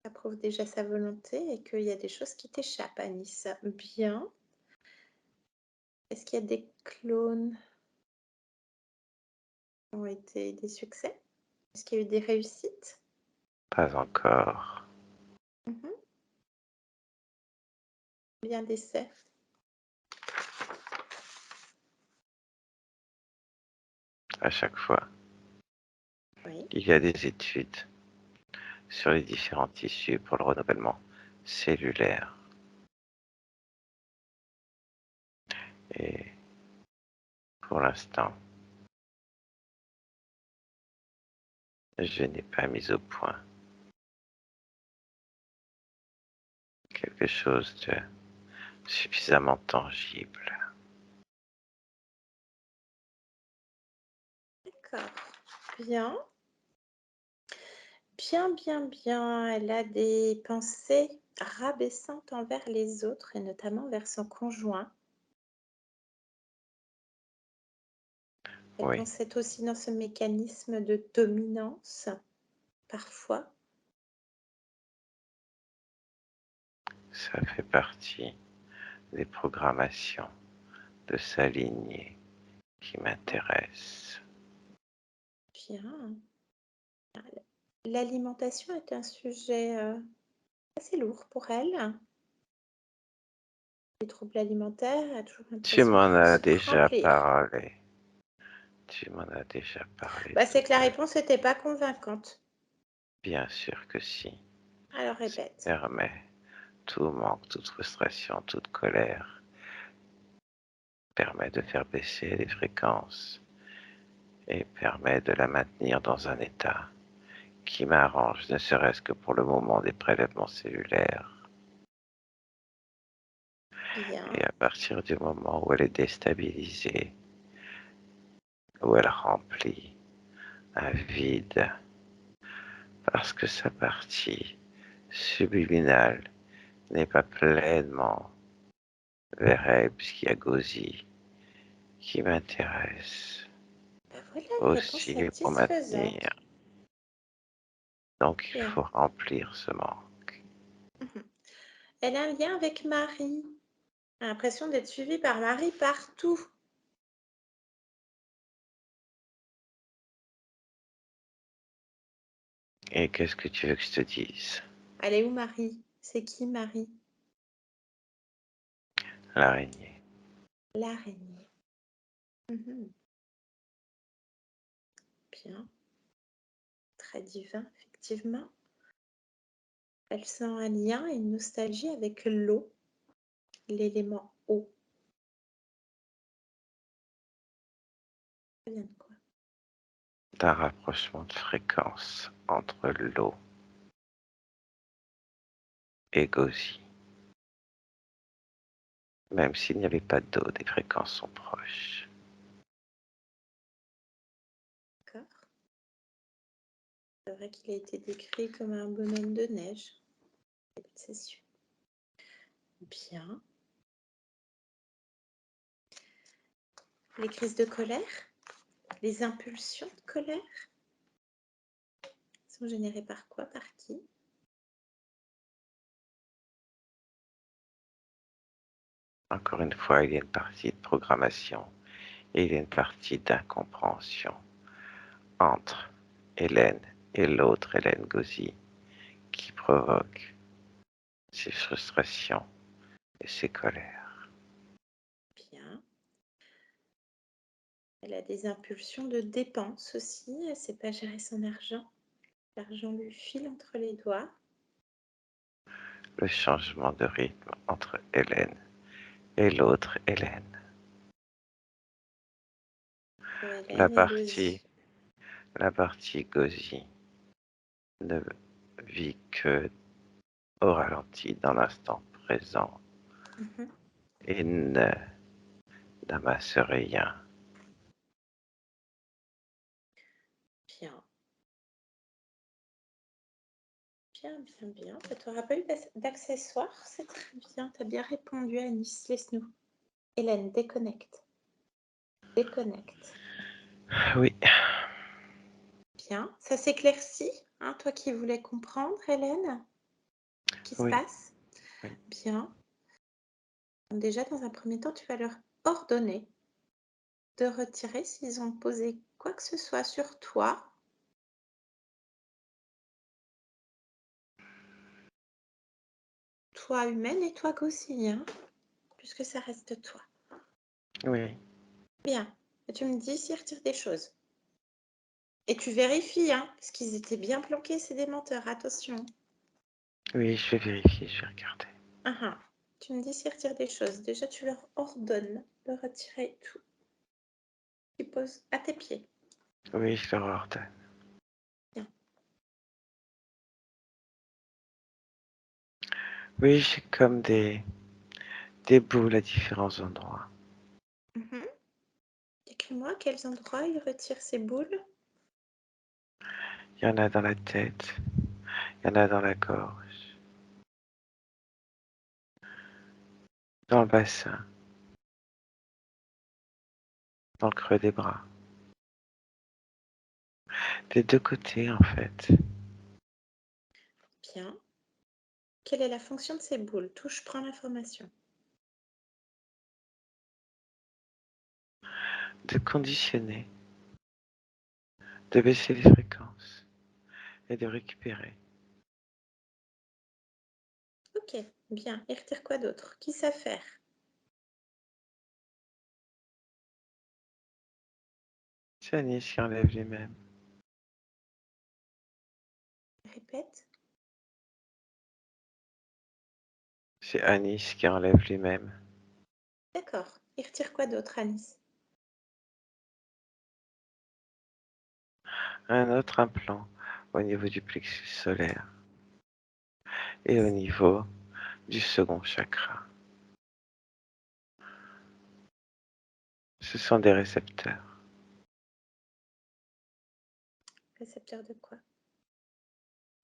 Ça prouve déjà sa volonté et qu'il y a des choses qui t'échappent, Anissa. Bien. Est-ce qu'il y a des clones qui ont été des succès? Est-ce qu'il y a eu des réussites? Pas encore. Mhm. Bien d'essais. À chaque fois, Oui. il y a des études sur les différents tissus pour le renouvellement cellulaire. Et pour l'instant, je n'ai pas mis au point quelque chose de suffisamment tangible. D'accord. Bien. Bien, bien, bien. Elle a des pensées rabaissantes envers les autres et notamment vers son conjoint. Elle Oui, pense être aussi dans ce mécanisme de dominance, parfois. ça fait partie des programmations de sa lignée qui m'intéressent. Bien. L'alimentation est un sujet assez lourd pour elle. Les troubles alimentaires, elle a toujours Tu l'impression m'en qu'il faut as se déjà remplir. parlé. Tu m'en as déjà parlé tout C'est que la à l'heure. réponse n'était pas convaincante. Bien sûr que si. Alors Ça répète. permet tout manque, toute frustration, toute colère, permet de faire baisser les fréquences et permet de la maintenir dans un état qui m'arrange, ne serait-ce que pour le moment des prélèvements cellulaires. Bien. Et à partir du moment où elle est déstabilisée, où elle remplit un vide, parce que sa partie subliminale n'est pas pleinement vers elle, puisqu'il y a Gozi qui m'intéresse Ben voilà, réponse aussi pour maintenir. satisfaisante. Donc il Bien. faut remplir ce manque. Mhm. Elle a un lien avec Marie. Elle a l'impression d'être suivie par Marie partout. Et qu'est-ce que tu veux que je te dise? Elle est où Marie? C'est qui Marie? L'araignée. L'araignée. Mhm. Bien. Très divin, effectivement. Elle sent un lien et une nostalgie avec l'eau, l'élément eau. Ça vient de quoi? D'un rapprochement de fréquence entre l'eau et Gozi. Même s'il n'y avait pas d'eau, des fréquences sont proches. D'accord. C'est vrai qu'il a été décrit comme un bonhomme de neige. C'est sûr. Bien. Les crises de colère, les impulsions de colère sont générées par quoi? Par qui? Encore une fois, il y a une partie de programmation et il y a une partie d'incompréhension entre Hélène et l'autre Hélène Gozi qui provoque ces frustrations et ces colères. Bien. Elle a des impulsions de dépense aussi. Elle ne sait pas gérer son argent. L'argent lui file entre les doigts. Le changement de rythme entre Hélène et l'autre Hélène. Pour La Hélène et partie, Gozi. la partie Gozi ne vit que au ralenti dans l'instant présent Mhm. et ne n'amasse rien. Bien. Bien, bien, bien. Tu n'auras pas eu d'accessoires, c'est très bien. Tu as bien répondu, Anis. Laisse-nous. Hélène, déconnecte. Déconnecte. Oui, Bien. Ça s'éclaircit, hein, toi qui voulais comprendre, Hélène? Ce qui se oui, passe? oui. Bien. Donc déjà, dans un premier temps, tu vas leur ordonner de retirer s'ils ont posé quoi que ce soit sur toi. Toi humaine et toi aussi, hein, puisque ça reste toi. Oui, Bien. Et tu me dis s'ils retirent des choses. Et tu vérifies, hein, parce qu'ils étaient bien planqués, c'est des menteurs, attention. oui, je vais vérifier, je vais regarder. Ah ah. Tu me dis s'ils retirent des choses. Déjà, tu leur ordonnes de retirer tout qui pose à tes pieds. Oui, je leur ordonne. Bien. Oui, j'ai comme des boules à différents endroits. Mhm. Écris-moi à quels endroits ils retirent ces boules. Il y en a dans la tête, il y en a dans la gorge, dans le bassin, dans le creux des bras. Des deux côtés, en fait. Bien. Quelle est la fonction de ces boules? Touche, prends l'information. De conditionner, de baisser les fréquences et de récupérer. Ok, bien. Ils retirent quoi d'autre? Qui sait faire? C'est Anis qui enlève les mêmes. Répète. C'est Anis qui enlève les mêmes. D'accord. Ils retirent quoi d'autre, Anis? Un autre implant au niveau du plexus solaire et au niveau du second chakra. Ce sont des récepteurs Récepteur de quoi?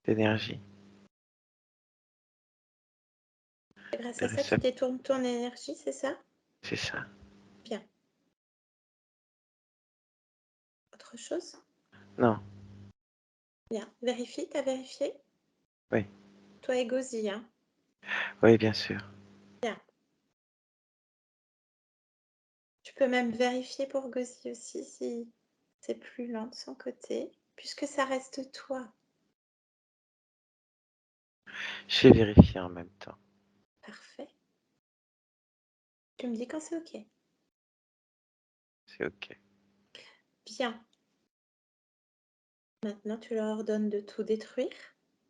d'énergie. Et grâce de à ça, tu détournes ton énergie, c'est ça? C'est ça. Bien. Autre chose? Non, Bien. Vérifie, t'as vérifié? oui, Toi et Gauzy, hein? oui, bien sûr. Bien. Tu peux même vérifier pour Gauzy aussi si c'est plus lent de son côté, puisque ça reste toi. J'ai vérifié en même temps. Parfait. Tu me dis quand c'est OK. C'est OK. Bien. Maintenant, tu leur ordonnes de tout détruire.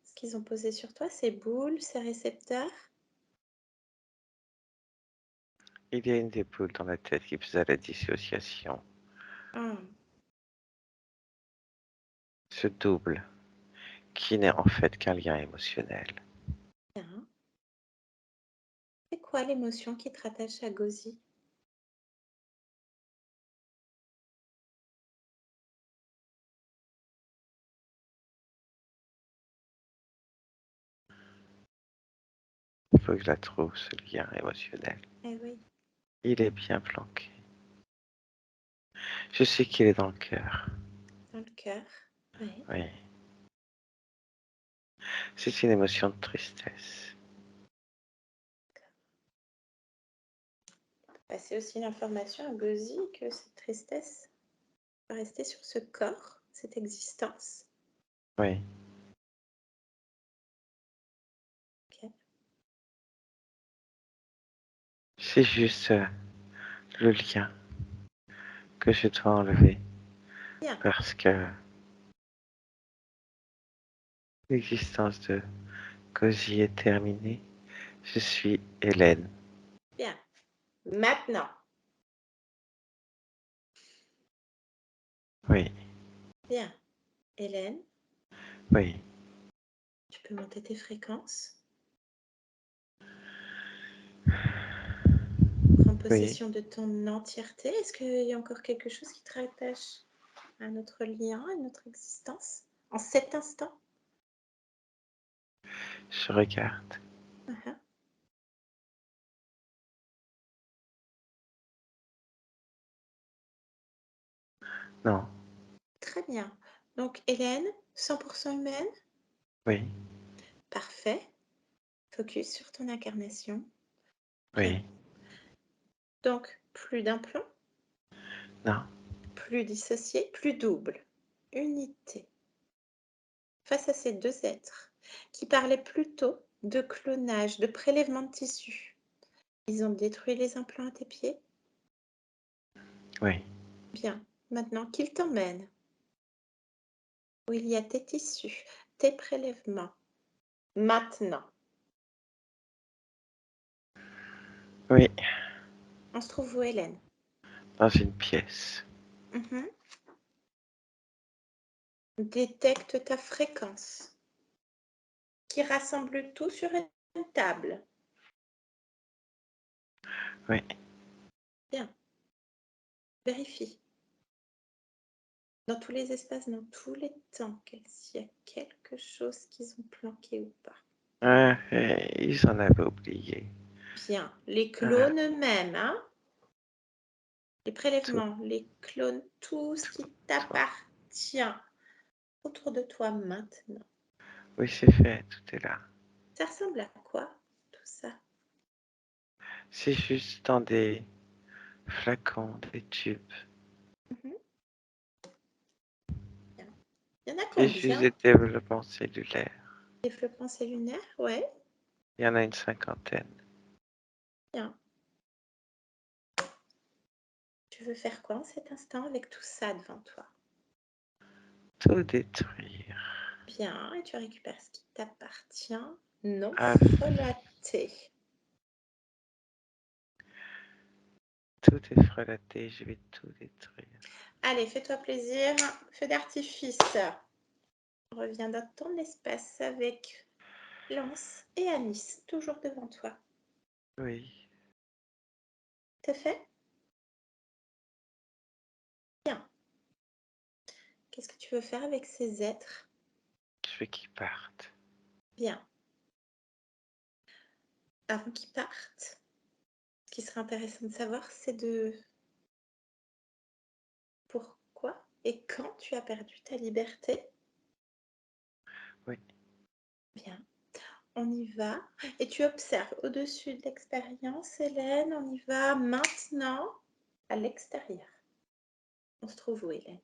Ce qu'ils ont posé sur toi, ces boules, ces récepteurs. Il y a une des boules dans la tête qui faisait la dissociation. Hum, Ce double, qui n'est en fait qu'un lien émotionnel. Bien. C'est quoi l'émotion qui te rattache à Gauzy? Il faut que je la trouve, ce lien émotionnel. Eh oui, Il est bien planqué. Je sais qu'il est dans le cœur. dans le cœur. Oui. Oui. C'est une émotion de tristesse. Passer aussi l'information à Gauzy que cette tristesse va rester sur ce corps, cette existence. Oui. Ok. C'est juste le lien que je dois enlever Bien, parce que l'existence de Cozy est terminée. Je suis Hélène. bien. Maintenant, Oui, bien. Hélène, oui, tu peux monter tes fréquences. Prends oui. possession de ton entièreté. Est-ce qu'il y a encore quelque chose qui te rattache à notre lien, à notre existence, en cet instant? Je regarde. Uh-huh. Non, Très bien. Donc, Hélène, 100% humaine. oui, Parfait. Focus sur ton incarnation. Bien. oui, Donc, plus d'implant, non, plus dissocié, plus double. Unité. Face à ces deux êtres qui parlaient plutôt de clonage, de prélèvement de tissu. Ils ont détruit les implants à tes pieds. oui, Bien. Maintenant qu'ils t'emmènent où il y a tes tissus, tes prélèvements. Maintenant. oui, On se trouve où, Hélène? dans une pièce. Mhm. Détecte ta fréquence qui rassemble tout sur une table. Oui, Bien. Vérifie. Dans tous les espaces, dans tous les temps, s'il y a quelque chose qu'ils ont planqué ou pas. ils en avaient oublié. Bien. Les Ah, clones eux-mêmes, hein? Les tout, prélèvements, les clones, tout ce tout, qui tout. t'appartient autour de toi maintenant. Oui, c'est fait, tout est là. Ça ressemble à quoi, tout ça? C'est juste dans des flacons, des tubes. Mhm. Bien. Il y en a C'est juste combien? des développements cellulaires. Développement cellulaire, ouais. Il y en a une cinquantaine. Bien. Tu veux faire quoi en cet instant avec tout ça devant toi? Tout détruire. Bien, et tu récupères ce qui t'appartient, non Ah, frelaté. tout est frelaté, je vais tout détruire. Allez, fais-toi plaisir. Feu d'artifice. Reviens dans ton espace avec Lance et Anis, toujours devant toi. Oui, T'as fait? Bien. Qu'est-ce que tu veux faire avec ces êtres? je veux qu'ils partent. Bien. avant qu'ils partent, ce qui serait intéressant de savoir, c'est de pourquoi et quand tu as perdu ta liberté. Oui, Bien, on y va. Et tu observes au-dessus de l'expérience, Hélène, on y va maintenant à l'extérieur. On se trouve où, Hélène?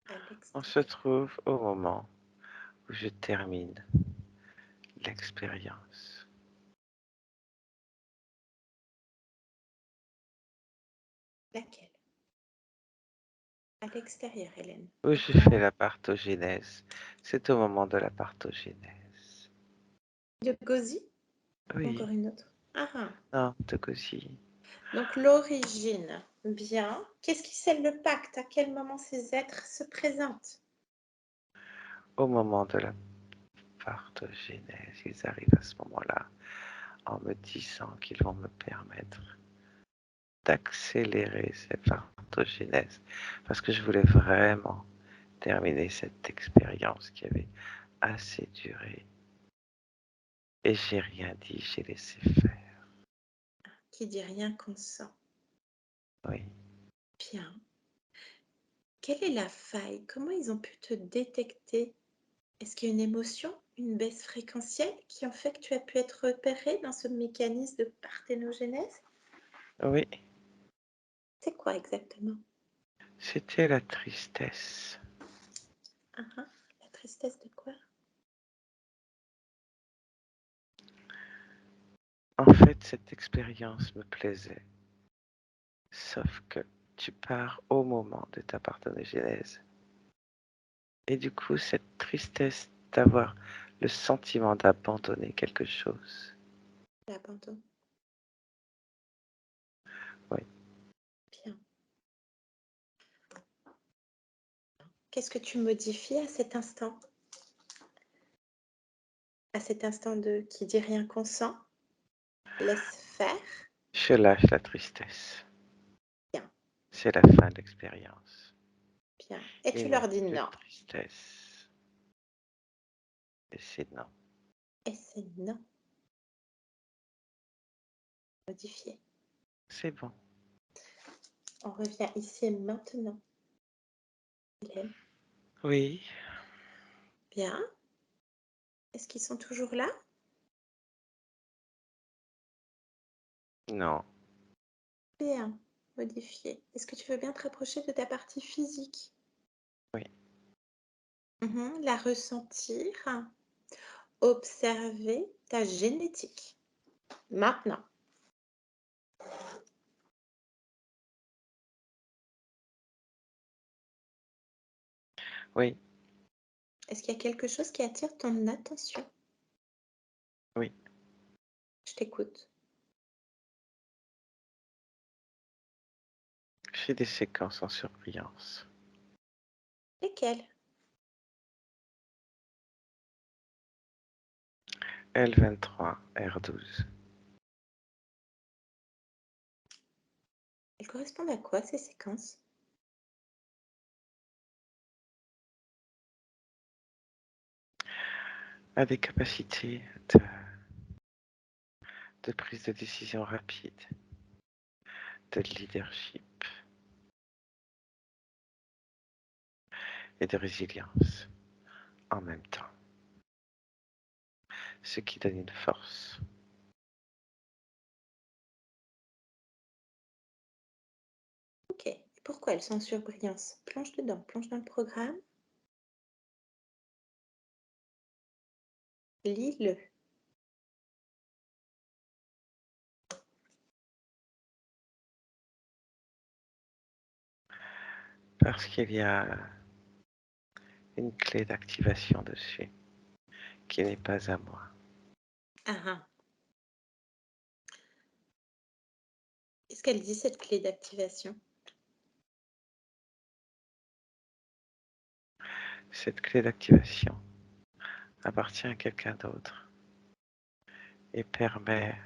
À on se l'extérieur. trouve au moment où je termine l'expérience, Laquelle? À l'extérieur, Hélène. où je fais Grand la parthogénèse. C'est au moment de la parthogénèse. de Gauzy ou encore Oui, une autre? Ah, ah. non, de Gauzy. Donc l'origine. Bien. Qu'est-ce qui scelle le pacte? À quel moment ces êtres se présentent? Au moment de la parthogénèse, ils arrivent à ce moment-là en me disant qu'ils vont me permettre d'accélérer cette parthogénèse parce que je voulais vraiment terminer cette expérience qui avait assez duré et j'ai rien dit, j'ai laissé faire. Qui dit rien consent. Oui, Bien. Quelle est la faille? Comment ils ont pu te détecter? Est-ce qu'il y a une émotion, une baisse fréquentielle qui ont fait que tu as pu être repéré dans ce mécanisme de parthénogénèse? oui, C'est quoi exactement? c'était la tristesse. Ah, ah. La tristesse de quoi? En fait, cette expérience me plaisait, sauf que tu pars au moment de ta parthogénèse. Et du coup, cette tristesse d'avoir le sentiment d'abandonner quelque chose. L'abandon. Oui, Bien. Qu'est-ce que tu modifies à cet instant? À cet instant de qui dit rien consent, laisse faire. je lâche la tristesse. Bien, C'est la fin de l'expérience. bien. Et tu Il n'y a leur dis plus de non. tristesse. Et c'est non. Et c'est non. Modifié. C'est bon. On revient ici et maintenant. Hélène. Oui, Bien. Est-ce qu'ils sont toujours là? non. Bien. Modifié. Est-ce que tu veux bien te rapprocher de ta partie physique? Oui, La ressentir. Observer ta génétique. Maintenant. oui, Est-ce qu'il y a quelque chose qui attire ton attention? oui. Je t'écoute. J'ai des séquences en surbrillance. Lesquelles? L23, R12. Elles correspondent à quoi ces séquences? A des capacités de prise de décision rapide, de leadership et de résilience en même temps. Ce qui donne une force. Ok. Et pourquoi elles sont en surbrillance? Plonge dedans, plonge dans le programme. Lis-le. Parce qu'il y a une clé d'activation dessus qui n'est pas à moi. Ah ah. Qu'est-ce qu'elle dit cette clé d'activation? Cette clé d'activation appartient à quelqu'un d'autre et permet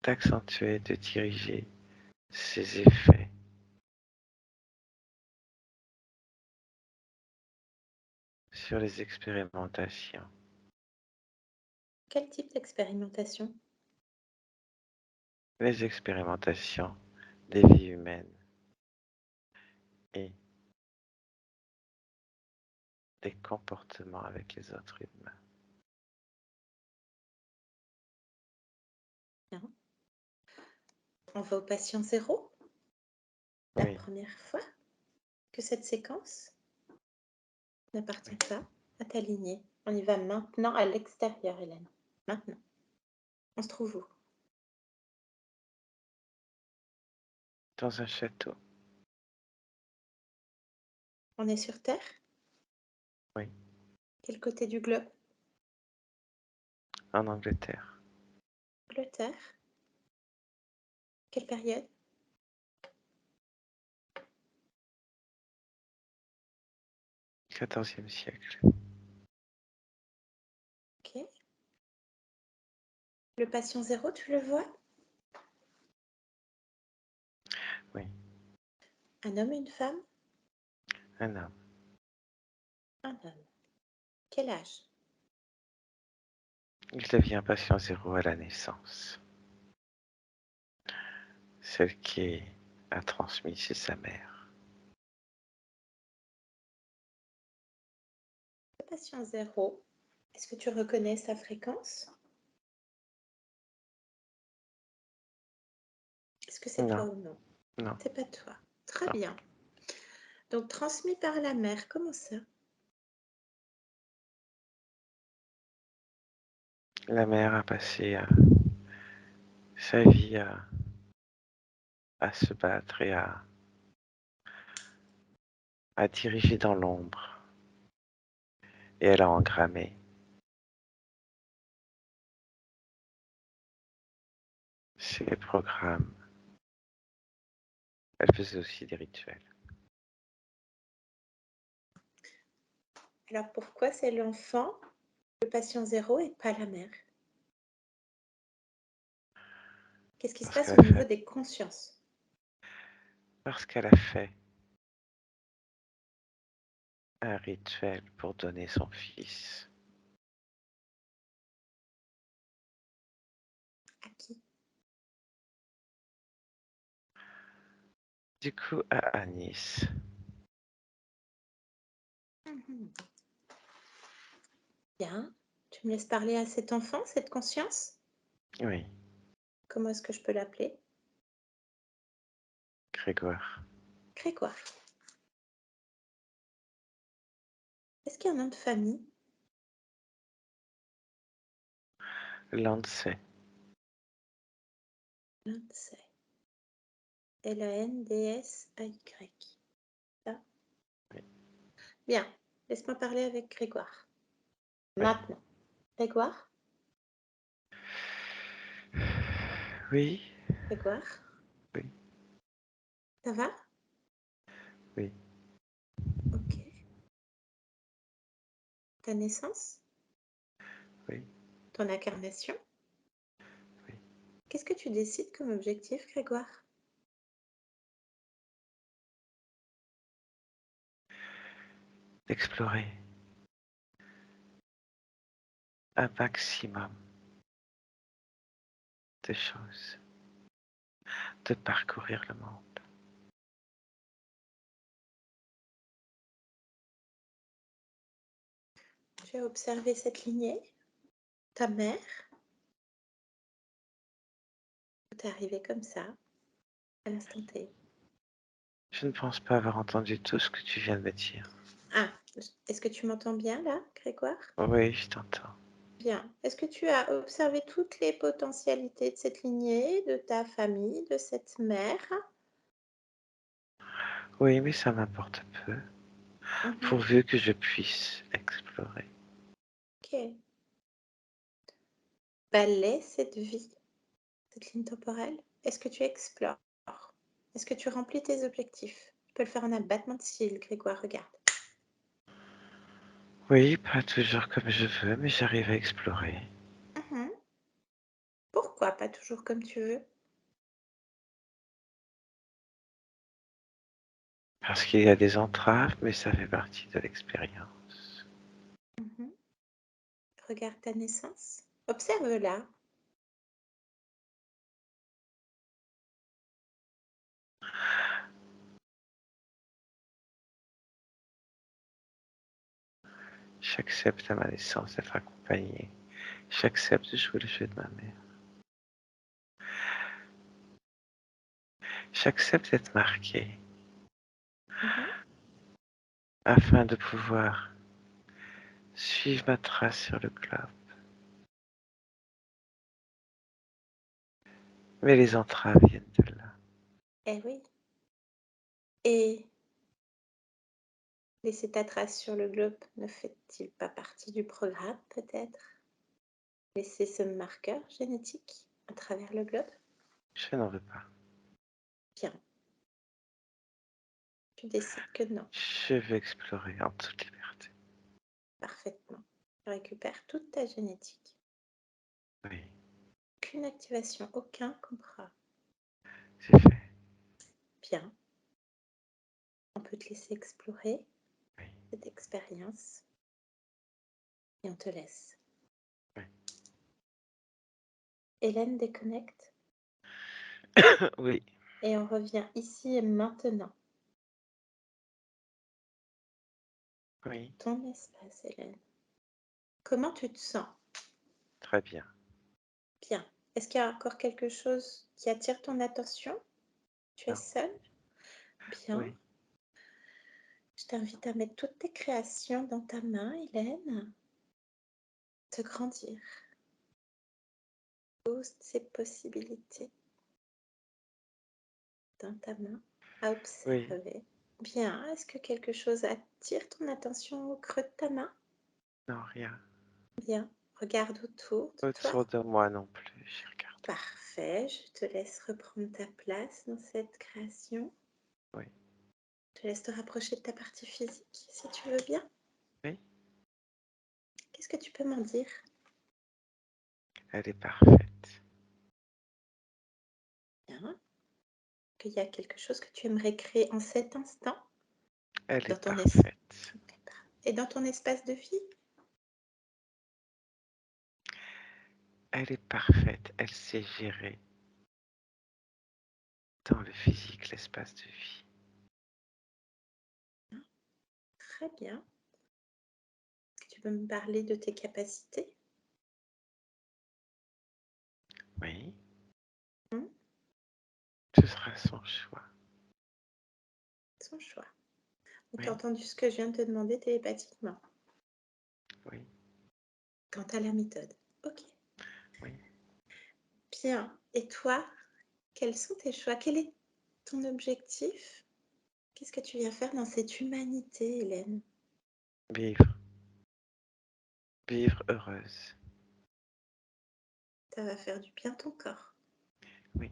d'accentuer, de diriger ses effets sur les expérimentations, Quel type d'expérimentation? les expérimentations des vies humaines et des comportements avec les autres humains. Bien. On va au patient zéro, la Oui, première fois que cette séquence n'appartient oui. pas à ta lignée. On y va maintenant à l'extérieur, Hélène. Maintenant. On se trouve où? Dans un château, On est sur Terre? oui, Quel côté du globe? en Angleterre, Angleterre? Quelle période? XIVe siècle. Ok. Le patient zéro, tu le vois? Oui, Un homme et une femme? un homme. Un homme. Quel âge? Il devient patient zéro à la naissance. Celle qui a transmis, c'est sa mère. Le patient zéro, est-ce que tu reconnais sa fréquence? Est-ce que c'est toi Non, ou non? non, C'est pas toi. Très non. bien. Donc transmis par la mère, comment ça? La mère a passé sa vie à se battre et à diriger dans l'ombre. Et elle a engrammé ses programmes. Elle faisait aussi des rituels. Alors pourquoi c'est l'enfant, le patient zéro et pas la mère? Qu'est-ce qui se Parce passe qu'elle au a niveau fait, des consciences? parce qu'elle a fait un rituel pour donner son fils. À qui? Du coup, à Anis, Mhm. Bien. Tu me laisses parler à cet enfant, cette conscience? oui, Comment est-ce que je peux l'appeler? Grégoire, Grégoire. Est-ce qu'il y a un nom de famille? Lancey, Landsay. Landsay. Ça. oui, Bien. Laisse-moi parler avec Grégoire. oui, Maintenant. Grégoire? oui, Grégoire? oui, Ça va? oui, Ok. Ta naissance? oui, Ton incarnation? oui. Qu'est-ce que tu décides comme objectif, Grégoire? Explorer un maximum de choses, de parcourir le monde. Tu as observé cette lignée? Ta mère? T'es arrivé comme ça, à l'instant T. Je ne pense pas avoir entendu tout ce que tu viens de me dire. Ah, est-ce que tu m'entends bien là, Grégoire? Oui, je t'entends. Bien. Est-ce que tu as observé toutes les potentialités de cette lignée, de ta famille, de cette mère? Oui, mais ça m'importe peu, Mhm. pourvu que je puisse explorer. Ok. Balai cette vie, cette ligne temporelle. Est-ce que tu explores? Est-ce que tu remplis tes objectifs? Tu peux le faire en abattement de cils, Grégoire, regarde. Oui, pas toujours comme je veux, mais j'arrive à explorer. Mhm. Pourquoi pas toujours comme tu veux? Parce qu'il y a des entraves, mais ça fait partie de l'expérience. Mhm. Regarde ta naissance. Observe-la. J'accepte à ma naissance d'être accompagné. J'accepte de jouer le jeu de ma mère. J'accepte d'être marqué Mhm. afin de pouvoir suivre ma trace sur le globe. Mais les entraves viennent de là. Eh oui. Et laisser ta trace sur le globe ne fait-il pas partie du programme, peut-être? Laisser ce marqueur génétique à travers le globe? Je n'en veux pas. Bien. Tu décides que non. Je veux explorer en toute liberté. Parfaitement. Tu récupères toute ta génétique. Oui, Aucune activation, aucun contrat. c'est fait. Bien. On peut te laisser explorer Oui, cette expérience et on te laisse. oui. Hélène déconnecte Oui, et on revient ici et maintenant. oui, Ton espace, Hélène. Comment tu te sens? très bien. Bien. Est-ce qu'il y a encore quelque chose qui attire ton attention? Tu es Non, seule? Bien. oui, Je t'invite à mettre toutes tes créations dans ta main, Hélène. Te grandir. Pose ces possibilités dans ta main à oui. observer. Bien. Est-ce que quelque chose attire ton attention au creux de ta main? Non, rien. Bien. Regarde autour de toi. Autour de moi non plus, j'ai regardé. Parfait. Je te laisse reprendre ta place dans cette création. Oui, Je te laisse te rapprocher de ta partie physique, si tu veux bien. oui, Qu'est-ce que tu peux m'en dire? elle est parfaite. Bien. Qu'il y a quelque chose que tu aimerais créer en cet instant Elle dans est ton parfaite. et dans ton espace de vie? Elle est parfaite. Elle sait gérer dans le physique l'espace de vie. Très bien. Est-ce que tu peux me parler de tes capacités? Oui, Hmm. ce sera son choix. Son choix. Tu Oui, as entendu ce que je viens de te demander télépathiquement. oui, Quant à la méthode. Ok. oui. Bien. Et toi, quels sont tes choix? Quel est ton objectif? Qu'est-ce que tu viens faire dans cette humanité, Hélène? Vivre. Vivre heureuse. Ça va faire du bien à ton corps. Oui,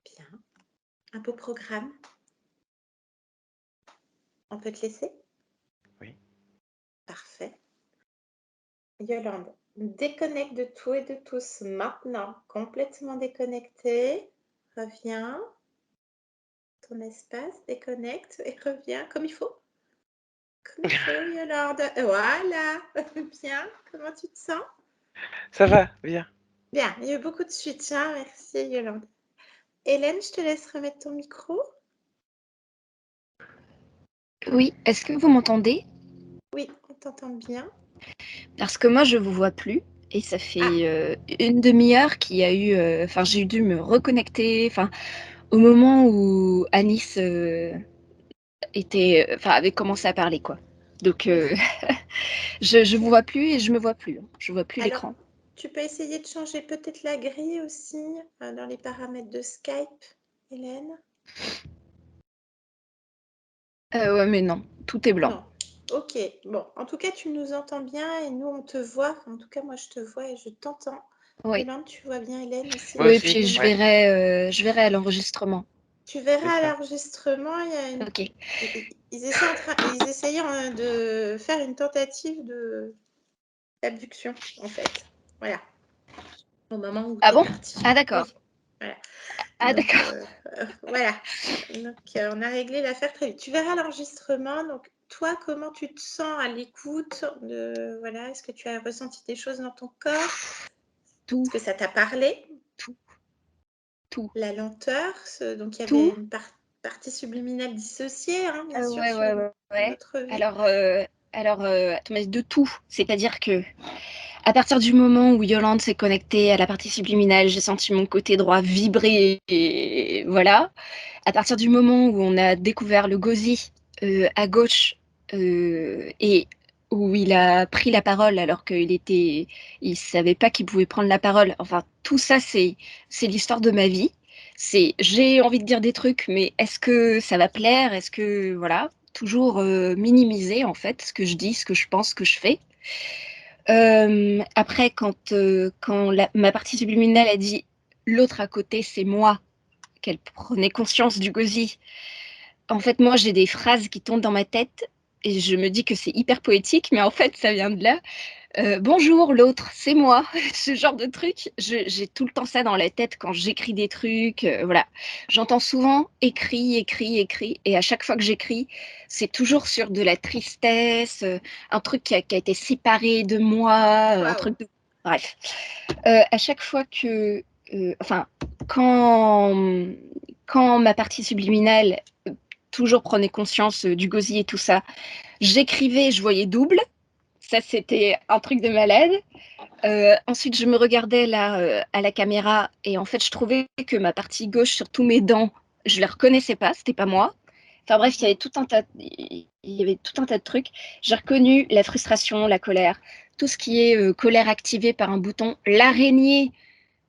Bien. Un beau programme. On peut te laisser? oui. Parfait. Yolande, déconnecte de tout et de tous maintenant. Complètement déconnecté. Reviens. Ton espace, déconnecte et reviens comme il faut. Comme il faut, Yolande. Voilà. Bien. Comment tu te sens? Ça va, bien. Bien. Il y a eu beaucoup de soutien. Merci, Yolande. Hélène, je te laisse remettre ton micro. Oui, est-ce que vous m'entendez? Oui, on t'entend bien. Parce que moi, je vous vois plus et ça Ah, fait, 1/2 heure qu'il y a eu, enfin, j'ai dû me reconnecter, enfin, au moment où Anis, était, enfin, avait commencé à parler, quoi. Donc oui. je vous Bien. vois plus et je me vois plus, hein. Je vois plus Alors, l'écran. tu peux essayer de changer peut-être la grille aussi dans les paramètres de Skype, Hélène? Ouais, mais non, tout est blanc. Non. Ok. Bon, en tout cas, tu nous entends bien et nous, on te voit. En tout cas, moi, je te vois et je t'entends. Oui. Yolande, tu vois bien Hélène aussi Moi Oui, aussi, puis ouais, je verrai à l'enregistrement. Tu c'est verras à ça. l'enregistrement, il y a une... OK. ils essayaient de faire une tentative d'abduction, en fait. Voilà. Au moment où Ah tu es bon? parti. Ah Oui. d'accord. Voilà. Ah Donc, d'accord. voilà. Donc, on a réglé l'affaire très vite. Tu verras l'enregistrement. Donc, toi, comment tu te sens à l'écoute de, voilà, est-ce que tu as ressenti des choses dans ton corps? Est-ce Tout, que ça t'a parlé? tout, tout, La lenteur, donc il y avait tout. une partie subliminale dissociée, hein, bien sûr, Ouais, sur ouais, ouais, ouais. notre vie. Alors, attends, mais de tout. C'est-à-dire que à partir du moment où Yolande s'est connectée à la partie subliminale, j'ai senti mon côté droit vibrer et voilà. À partir du moment où on a découvert le gosier à gauche et où il a pris la parole alors il savait pas qu'il pouvait prendre la parole. Enfin, tout ça, c'est l'histoire de ma vie. J'ai envie de dire des trucs, mais est-ce que ça va plaire? Est-ce que, voilà, toujours minimiser en fait ce que je dis, ce que je pense, ce que je fais. Après, quand ma partie subliminale a dit l'autre à côté, c'est moi, qu'elle prenait conscience du gosier. En fait, moi, j'ai des phrases qui tombent dans ma tête et je me dis que c'est hyper poétique, mais en fait, ça vient de là. Bonjour, l'autre, c'est moi. Ce genre de truc, j'ai tout le temps ça dans la tête quand j'écris des trucs. Voilà. J'entends souvent écrit, écrit, écrit. Et à chaque fois que j'écris, c'est toujours sur de la tristesse, un truc qui a été séparé de moi, un Waouh! truc de... Bref. À chaque fois enfin, quand, quand ma partie subliminale toujours prenait conscience du gosier et tout ça, j'écrivais, je voyais double. Ça, c'était un truc de malade. Ensuite, je me regardais là à la caméra et en fait, je trouvais que ma partie gauche sur tous mes dents, je la reconnaissais pas, c'était pas moi. Enfin bref, il y avait tout un tas de trucs. J'ai reconnu la frustration, la colère, tout ce qui est colère activée par un bouton. L'araignée,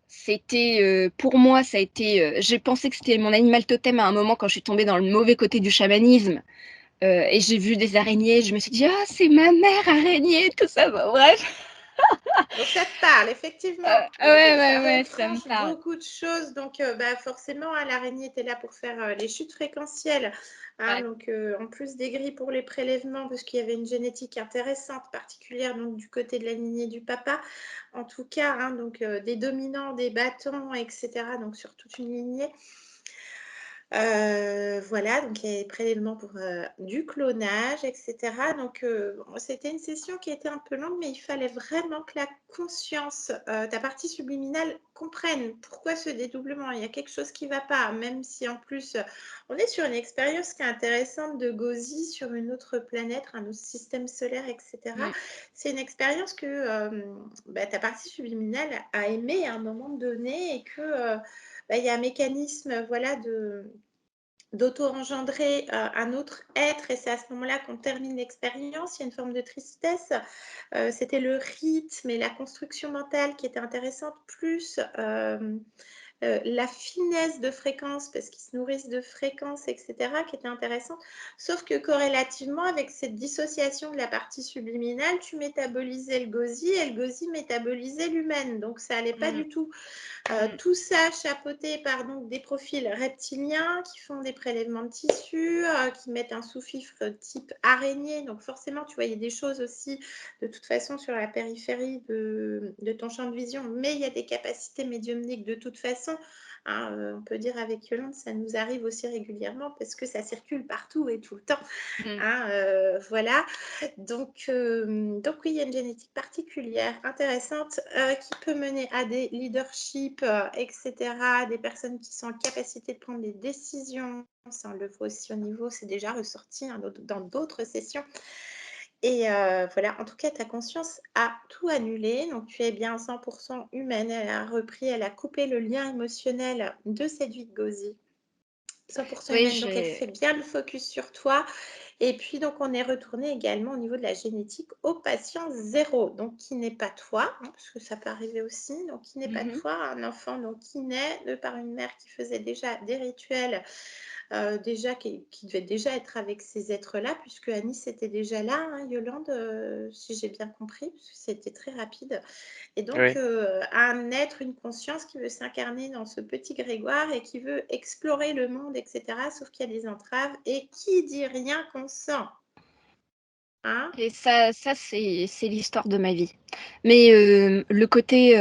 c'était pour moi, ça a été. J'ai pensé que c'était mon animal totem à un moment quand je suis tombée dans le mauvais côté du chamanisme. Et j'ai vu des araignées, je me suis dit, ah, c'est ma mère araignée, tout ça. Bon, bref. Donc ça te parle, effectivement. Ouais, Ça ouais, ouais, ça me retranche parle. beaucoup de choses. Donc bah, forcément, hein, l'araignée était là pour faire les chutes fréquentielles. Hein, Ouais. donc en plus des grilles pour les prélèvements, parce qu'il y avait une génétique intéressante, particulière donc, du côté de la lignée du papa. En tout cas, hein, donc des dominants, des bâtons, etc. Donc sur toute une lignée. Voilà, donc il y a des prélèvements pour du clonage, etc. Donc, bon, c'était une session qui était un peu longue, mais il fallait vraiment que la conscience, ta partie subliminale comprenne pourquoi ce dédoublement. Il y a quelque chose qui ne va pas, même si en plus, on est sur une expérience qui est intéressante de Gozi sur une autre planète, un autre système solaire, etc. Mm. C'est une expérience que bah, ta partie subliminale a aimé à un moment donné et que bah, il y a un mécanisme voilà, d'auto-engendrer un autre être et c'est à ce moment-là qu'on termine l'expérience. Il y a une forme de tristesse. C'était le rythme et la construction mentale qui était intéressante, plus la finesse de fréquence, parce qu'ils se nourrissent de fréquences, etc., qui était intéressante. Sauf que corrélativement, avec cette dissociation de la partie subliminale, tu métabolisais le gosier et le gosier métabolisait l'humaine. Donc, ça n'allait pas Mm. du tout. Mm. Tout ça chapeauté par donc, des profils reptiliens qui font des prélèvements de tissus, qui mettent un sous-fifre type araignée. Donc forcément, tu voyais des choses aussi de toute façon sur la périphérie de ton champ de vision, mais il y a des capacités médiumniques de toute façon. Hein, on peut dire avec Yolande, ça nous arrive aussi régulièrement parce que ça circule partout et tout le temps. Mm. Hein, voilà. Donc oui, il y a une génétique particulière, intéressante, qui peut mener à des leaderships, etc., des personnes qui sont en capacité de prendre des décisions. Ça, on le voit aussi au niveau, c'est déjà ressorti hein, dans d'autres sessions. Et voilà, en tout cas, ta conscience a tout annulé. Donc, tu es bien 100% humaine. Elle a repris, elle a coupé le lien émotionnel de cette vie de Gozi. 100% Oui, humaine. Donc, elle fait bien le focus sur toi. Et puis, donc, on est retourné également au niveau de la génétique au patient zéro, donc qui n'est pas toi, hein, parce que ça peut arriver aussi, donc qui n'est pas Mhm. toi, un enfant donc, qui naît de par une mère qui faisait déjà des rituels, déjà qui devait déjà être avec ces êtres-là, puisque Anis était déjà là, hein, Yolande, si j'ai bien compris, parce que c'était très rapide. Et donc, Oui, un être, une conscience qui veut s'incarner dans ce petit Grégoire et qui veut explorer le monde, etc. Sauf qu'il y a des entraves. Et qui dit rien consent. Hein? Et ça c'est l'histoire de ma vie. Mais le côté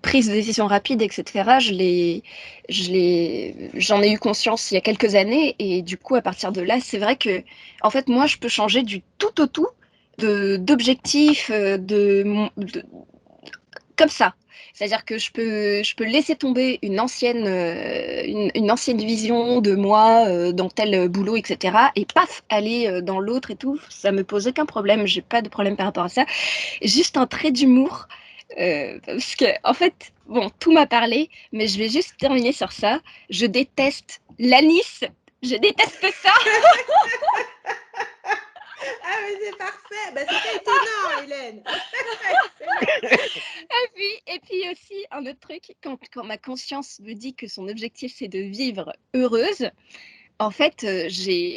prise de décision rapide, etc., j'en ai eu conscience il y a quelques années. Et du coup, à partir de là, c'est vrai que, en fait, moi, je peux changer du tout au tout d'objectif, comme ça. C'est-à-dire que je peux laisser tomber une ancienne vision de moi dans tel boulot, etc. Et paf, aller dans l'autre et tout. Ça me pose aucun problème. J'ai pas de problème par rapport à ça. Juste un trait d'humour. Parce que, en fait, bon, tout m'a parlé, mais je vais juste terminer sur ça. Je déteste l'anis. Je déteste ça. Ah, mais c'est parfait. Bah, c'est pas étonnant, Hélène. Excellent. Et puis aussi, un autre truc, quand ma conscience me dit que son objectif, c'est de vivre heureuse, en fait,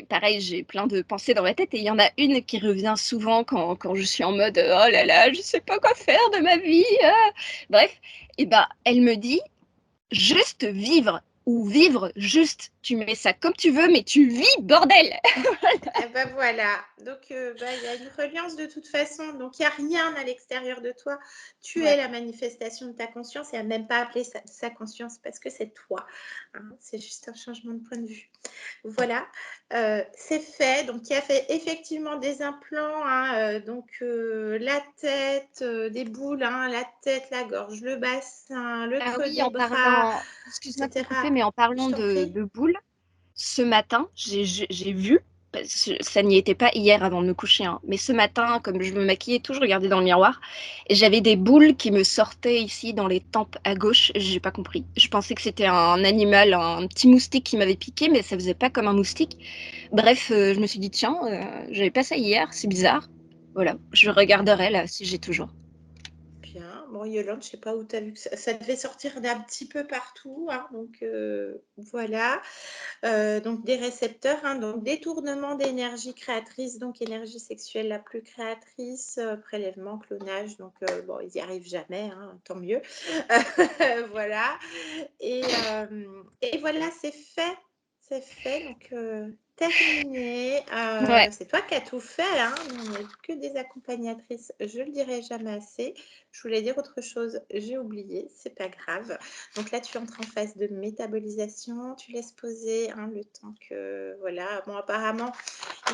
pareil, j'ai plein de pensées dans ma tête et il y en a une qui revient souvent quand je suis en mode oh là là, je sais pas quoi faire de ma vie. Bref, et ben, elle me dit juste vivre ou vivre juste. Tu mets ça comme tu veux, mais tu vis, bordel. Et ben voilà. Donc, bah, il y a une reliance de toute façon. Donc, il n'y a rien à l'extérieur de toi. Tu es Ouais. la manifestation de ta conscience et à même pas appeler sa conscience parce que c'est toi. Hein. C'est juste un changement de point de vue. Voilà, c'est fait. Donc, il y a fait effectivement des implants, hein, donc la tête, des boules, hein, la tête, la gorge, le bassin, le Ah creux oui, des bras, excuse-moi de te etc. couper, mais en Je parlant t'en prie. de boules, ce matin, j'ai vu, parce que ça n'y était pas hier avant de me coucher, hein, mais ce matin, comme je me maquillais tout, je regardais dans le miroir et j'avais des boules qui me sortaient ici dans les tempes à gauche. J'ai pas compris. Je pensais que c'était un animal, un petit moustique qui m'avait piqué, mais ça faisait pas comme un moustique. Bref, je me suis dit, tiens, j'avais pas ça hier, c'est bizarre. Voilà, je regarderai là si j'ai toujours. Bien. Bon, Yolande, je sais pas où tu as vu que ça devait sortir d'un petit peu partout, hein, donc voilà. Donc des récepteurs, hein, donc détournement d'énergie créatrice, donc énergie sexuelle la plus créatrice, prélèvement, clonage, donc bon, ils n'y arrivent jamais, hein, tant mieux. Voilà. Et voilà, c'est fait, donc terminé. Ouais. C'est toi qui as tout fait, hein. Nous, on n'est que des accompagnatrices, je le dirai jamais assez. Je voulais dire autre chose, j'ai oublié, c'est pas grave. Donc là, tu entres en phase de métabolisation, tu laisses poser, hein, le temps que, voilà. Bon, apparemment,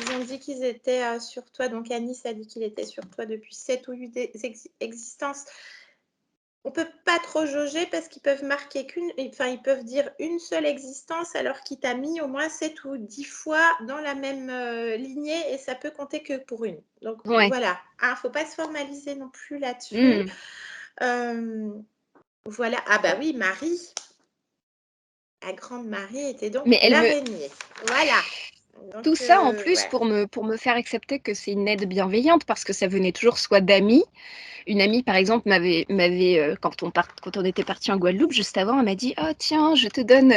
ils ont dit qu'ils étaient sur toi. Donc Anis a dit qu'il était sur toi depuis 7 ou 8 existences. On peut pas trop jauger parce qu'ils peuvent marquer ils peuvent dire une seule existence alors qu'il t'a mis au moins 7 ou 10 fois dans la même lignée et ça peut compter que pour une. Donc Ouais. voilà, hein, faut pas se formaliser non plus là-dessus. Hmm. Voilà. Ah bah oui, Marie, la grande Marie était donc Mais l'araignée. Voilà. tout Donc ça en plus ouais. pour me faire accepter que c'est une aide bienveillante parce que ça venait toujours soit d'amis. Une amie, par exemple, quand on était parti en Guadeloupe, juste avant, elle m'a dit, oh tiens, je te donne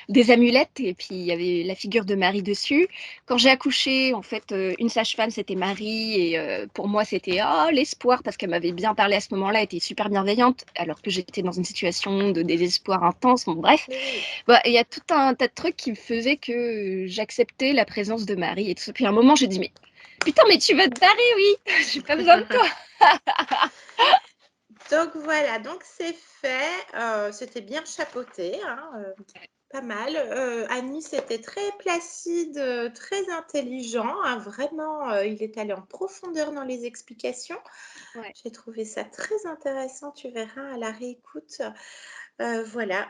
des amulettes. Et puis, il y avait la figure de Marie dessus. Quand j'ai accouché, en fait, une sage-femme, c'était Marie. Et pour moi, c'était, oh, l'espoir, parce qu'elle m'avait bien parlé à ce moment-là, elle était super bienveillante, alors que j'étais dans une situation de désespoir intense. Bon, bref, Mais oui. bah, il y a tout un tas de trucs qui me faisaient que j'acceptais la présence de Marie et tout ça. Puis à un moment, j'ai dit, mais putain, mais tu vas te barrer, oui, j'ai pas besoin de toi. Donc voilà, donc c'est fait. C'était bien chapeauté, hein, pas mal. Annie, c'était très placide, très intelligent, hein, vraiment, il est allé en profondeur dans les explications. Ouais. J'ai trouvé ça très intéressant, tu verras à la réécoute. Voilà.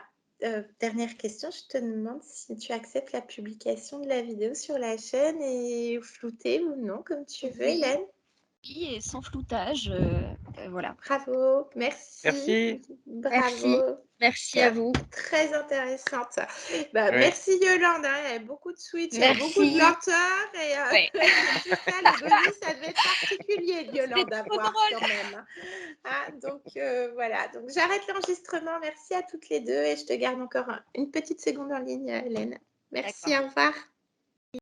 Dernière question, je te demande si tu acceptes la publication de la vidéo sur la chaîne et floutée ou non, comme tu veux, Oui, Hélène. oui, et sans floutage, voilà. Bravo, merci, Merci. Merci, bravo. merci à vous. Très intéressante. Bah, Oui. merci Yolande, hein, il y avait beaucoup de switch, il y avait beaucoup de Merci. lenteur et Ouais. c'est tout ça, le Gozi, ça devait être particulier de C'était Yolande à trop voir drôle. quand même. Ah, donc voilà, donc j'arrête l'enregistrement. Merci à toutes les deux et je te garde encore une petite seconde en ligne, Hélène. Merci, D'accord. au revoir.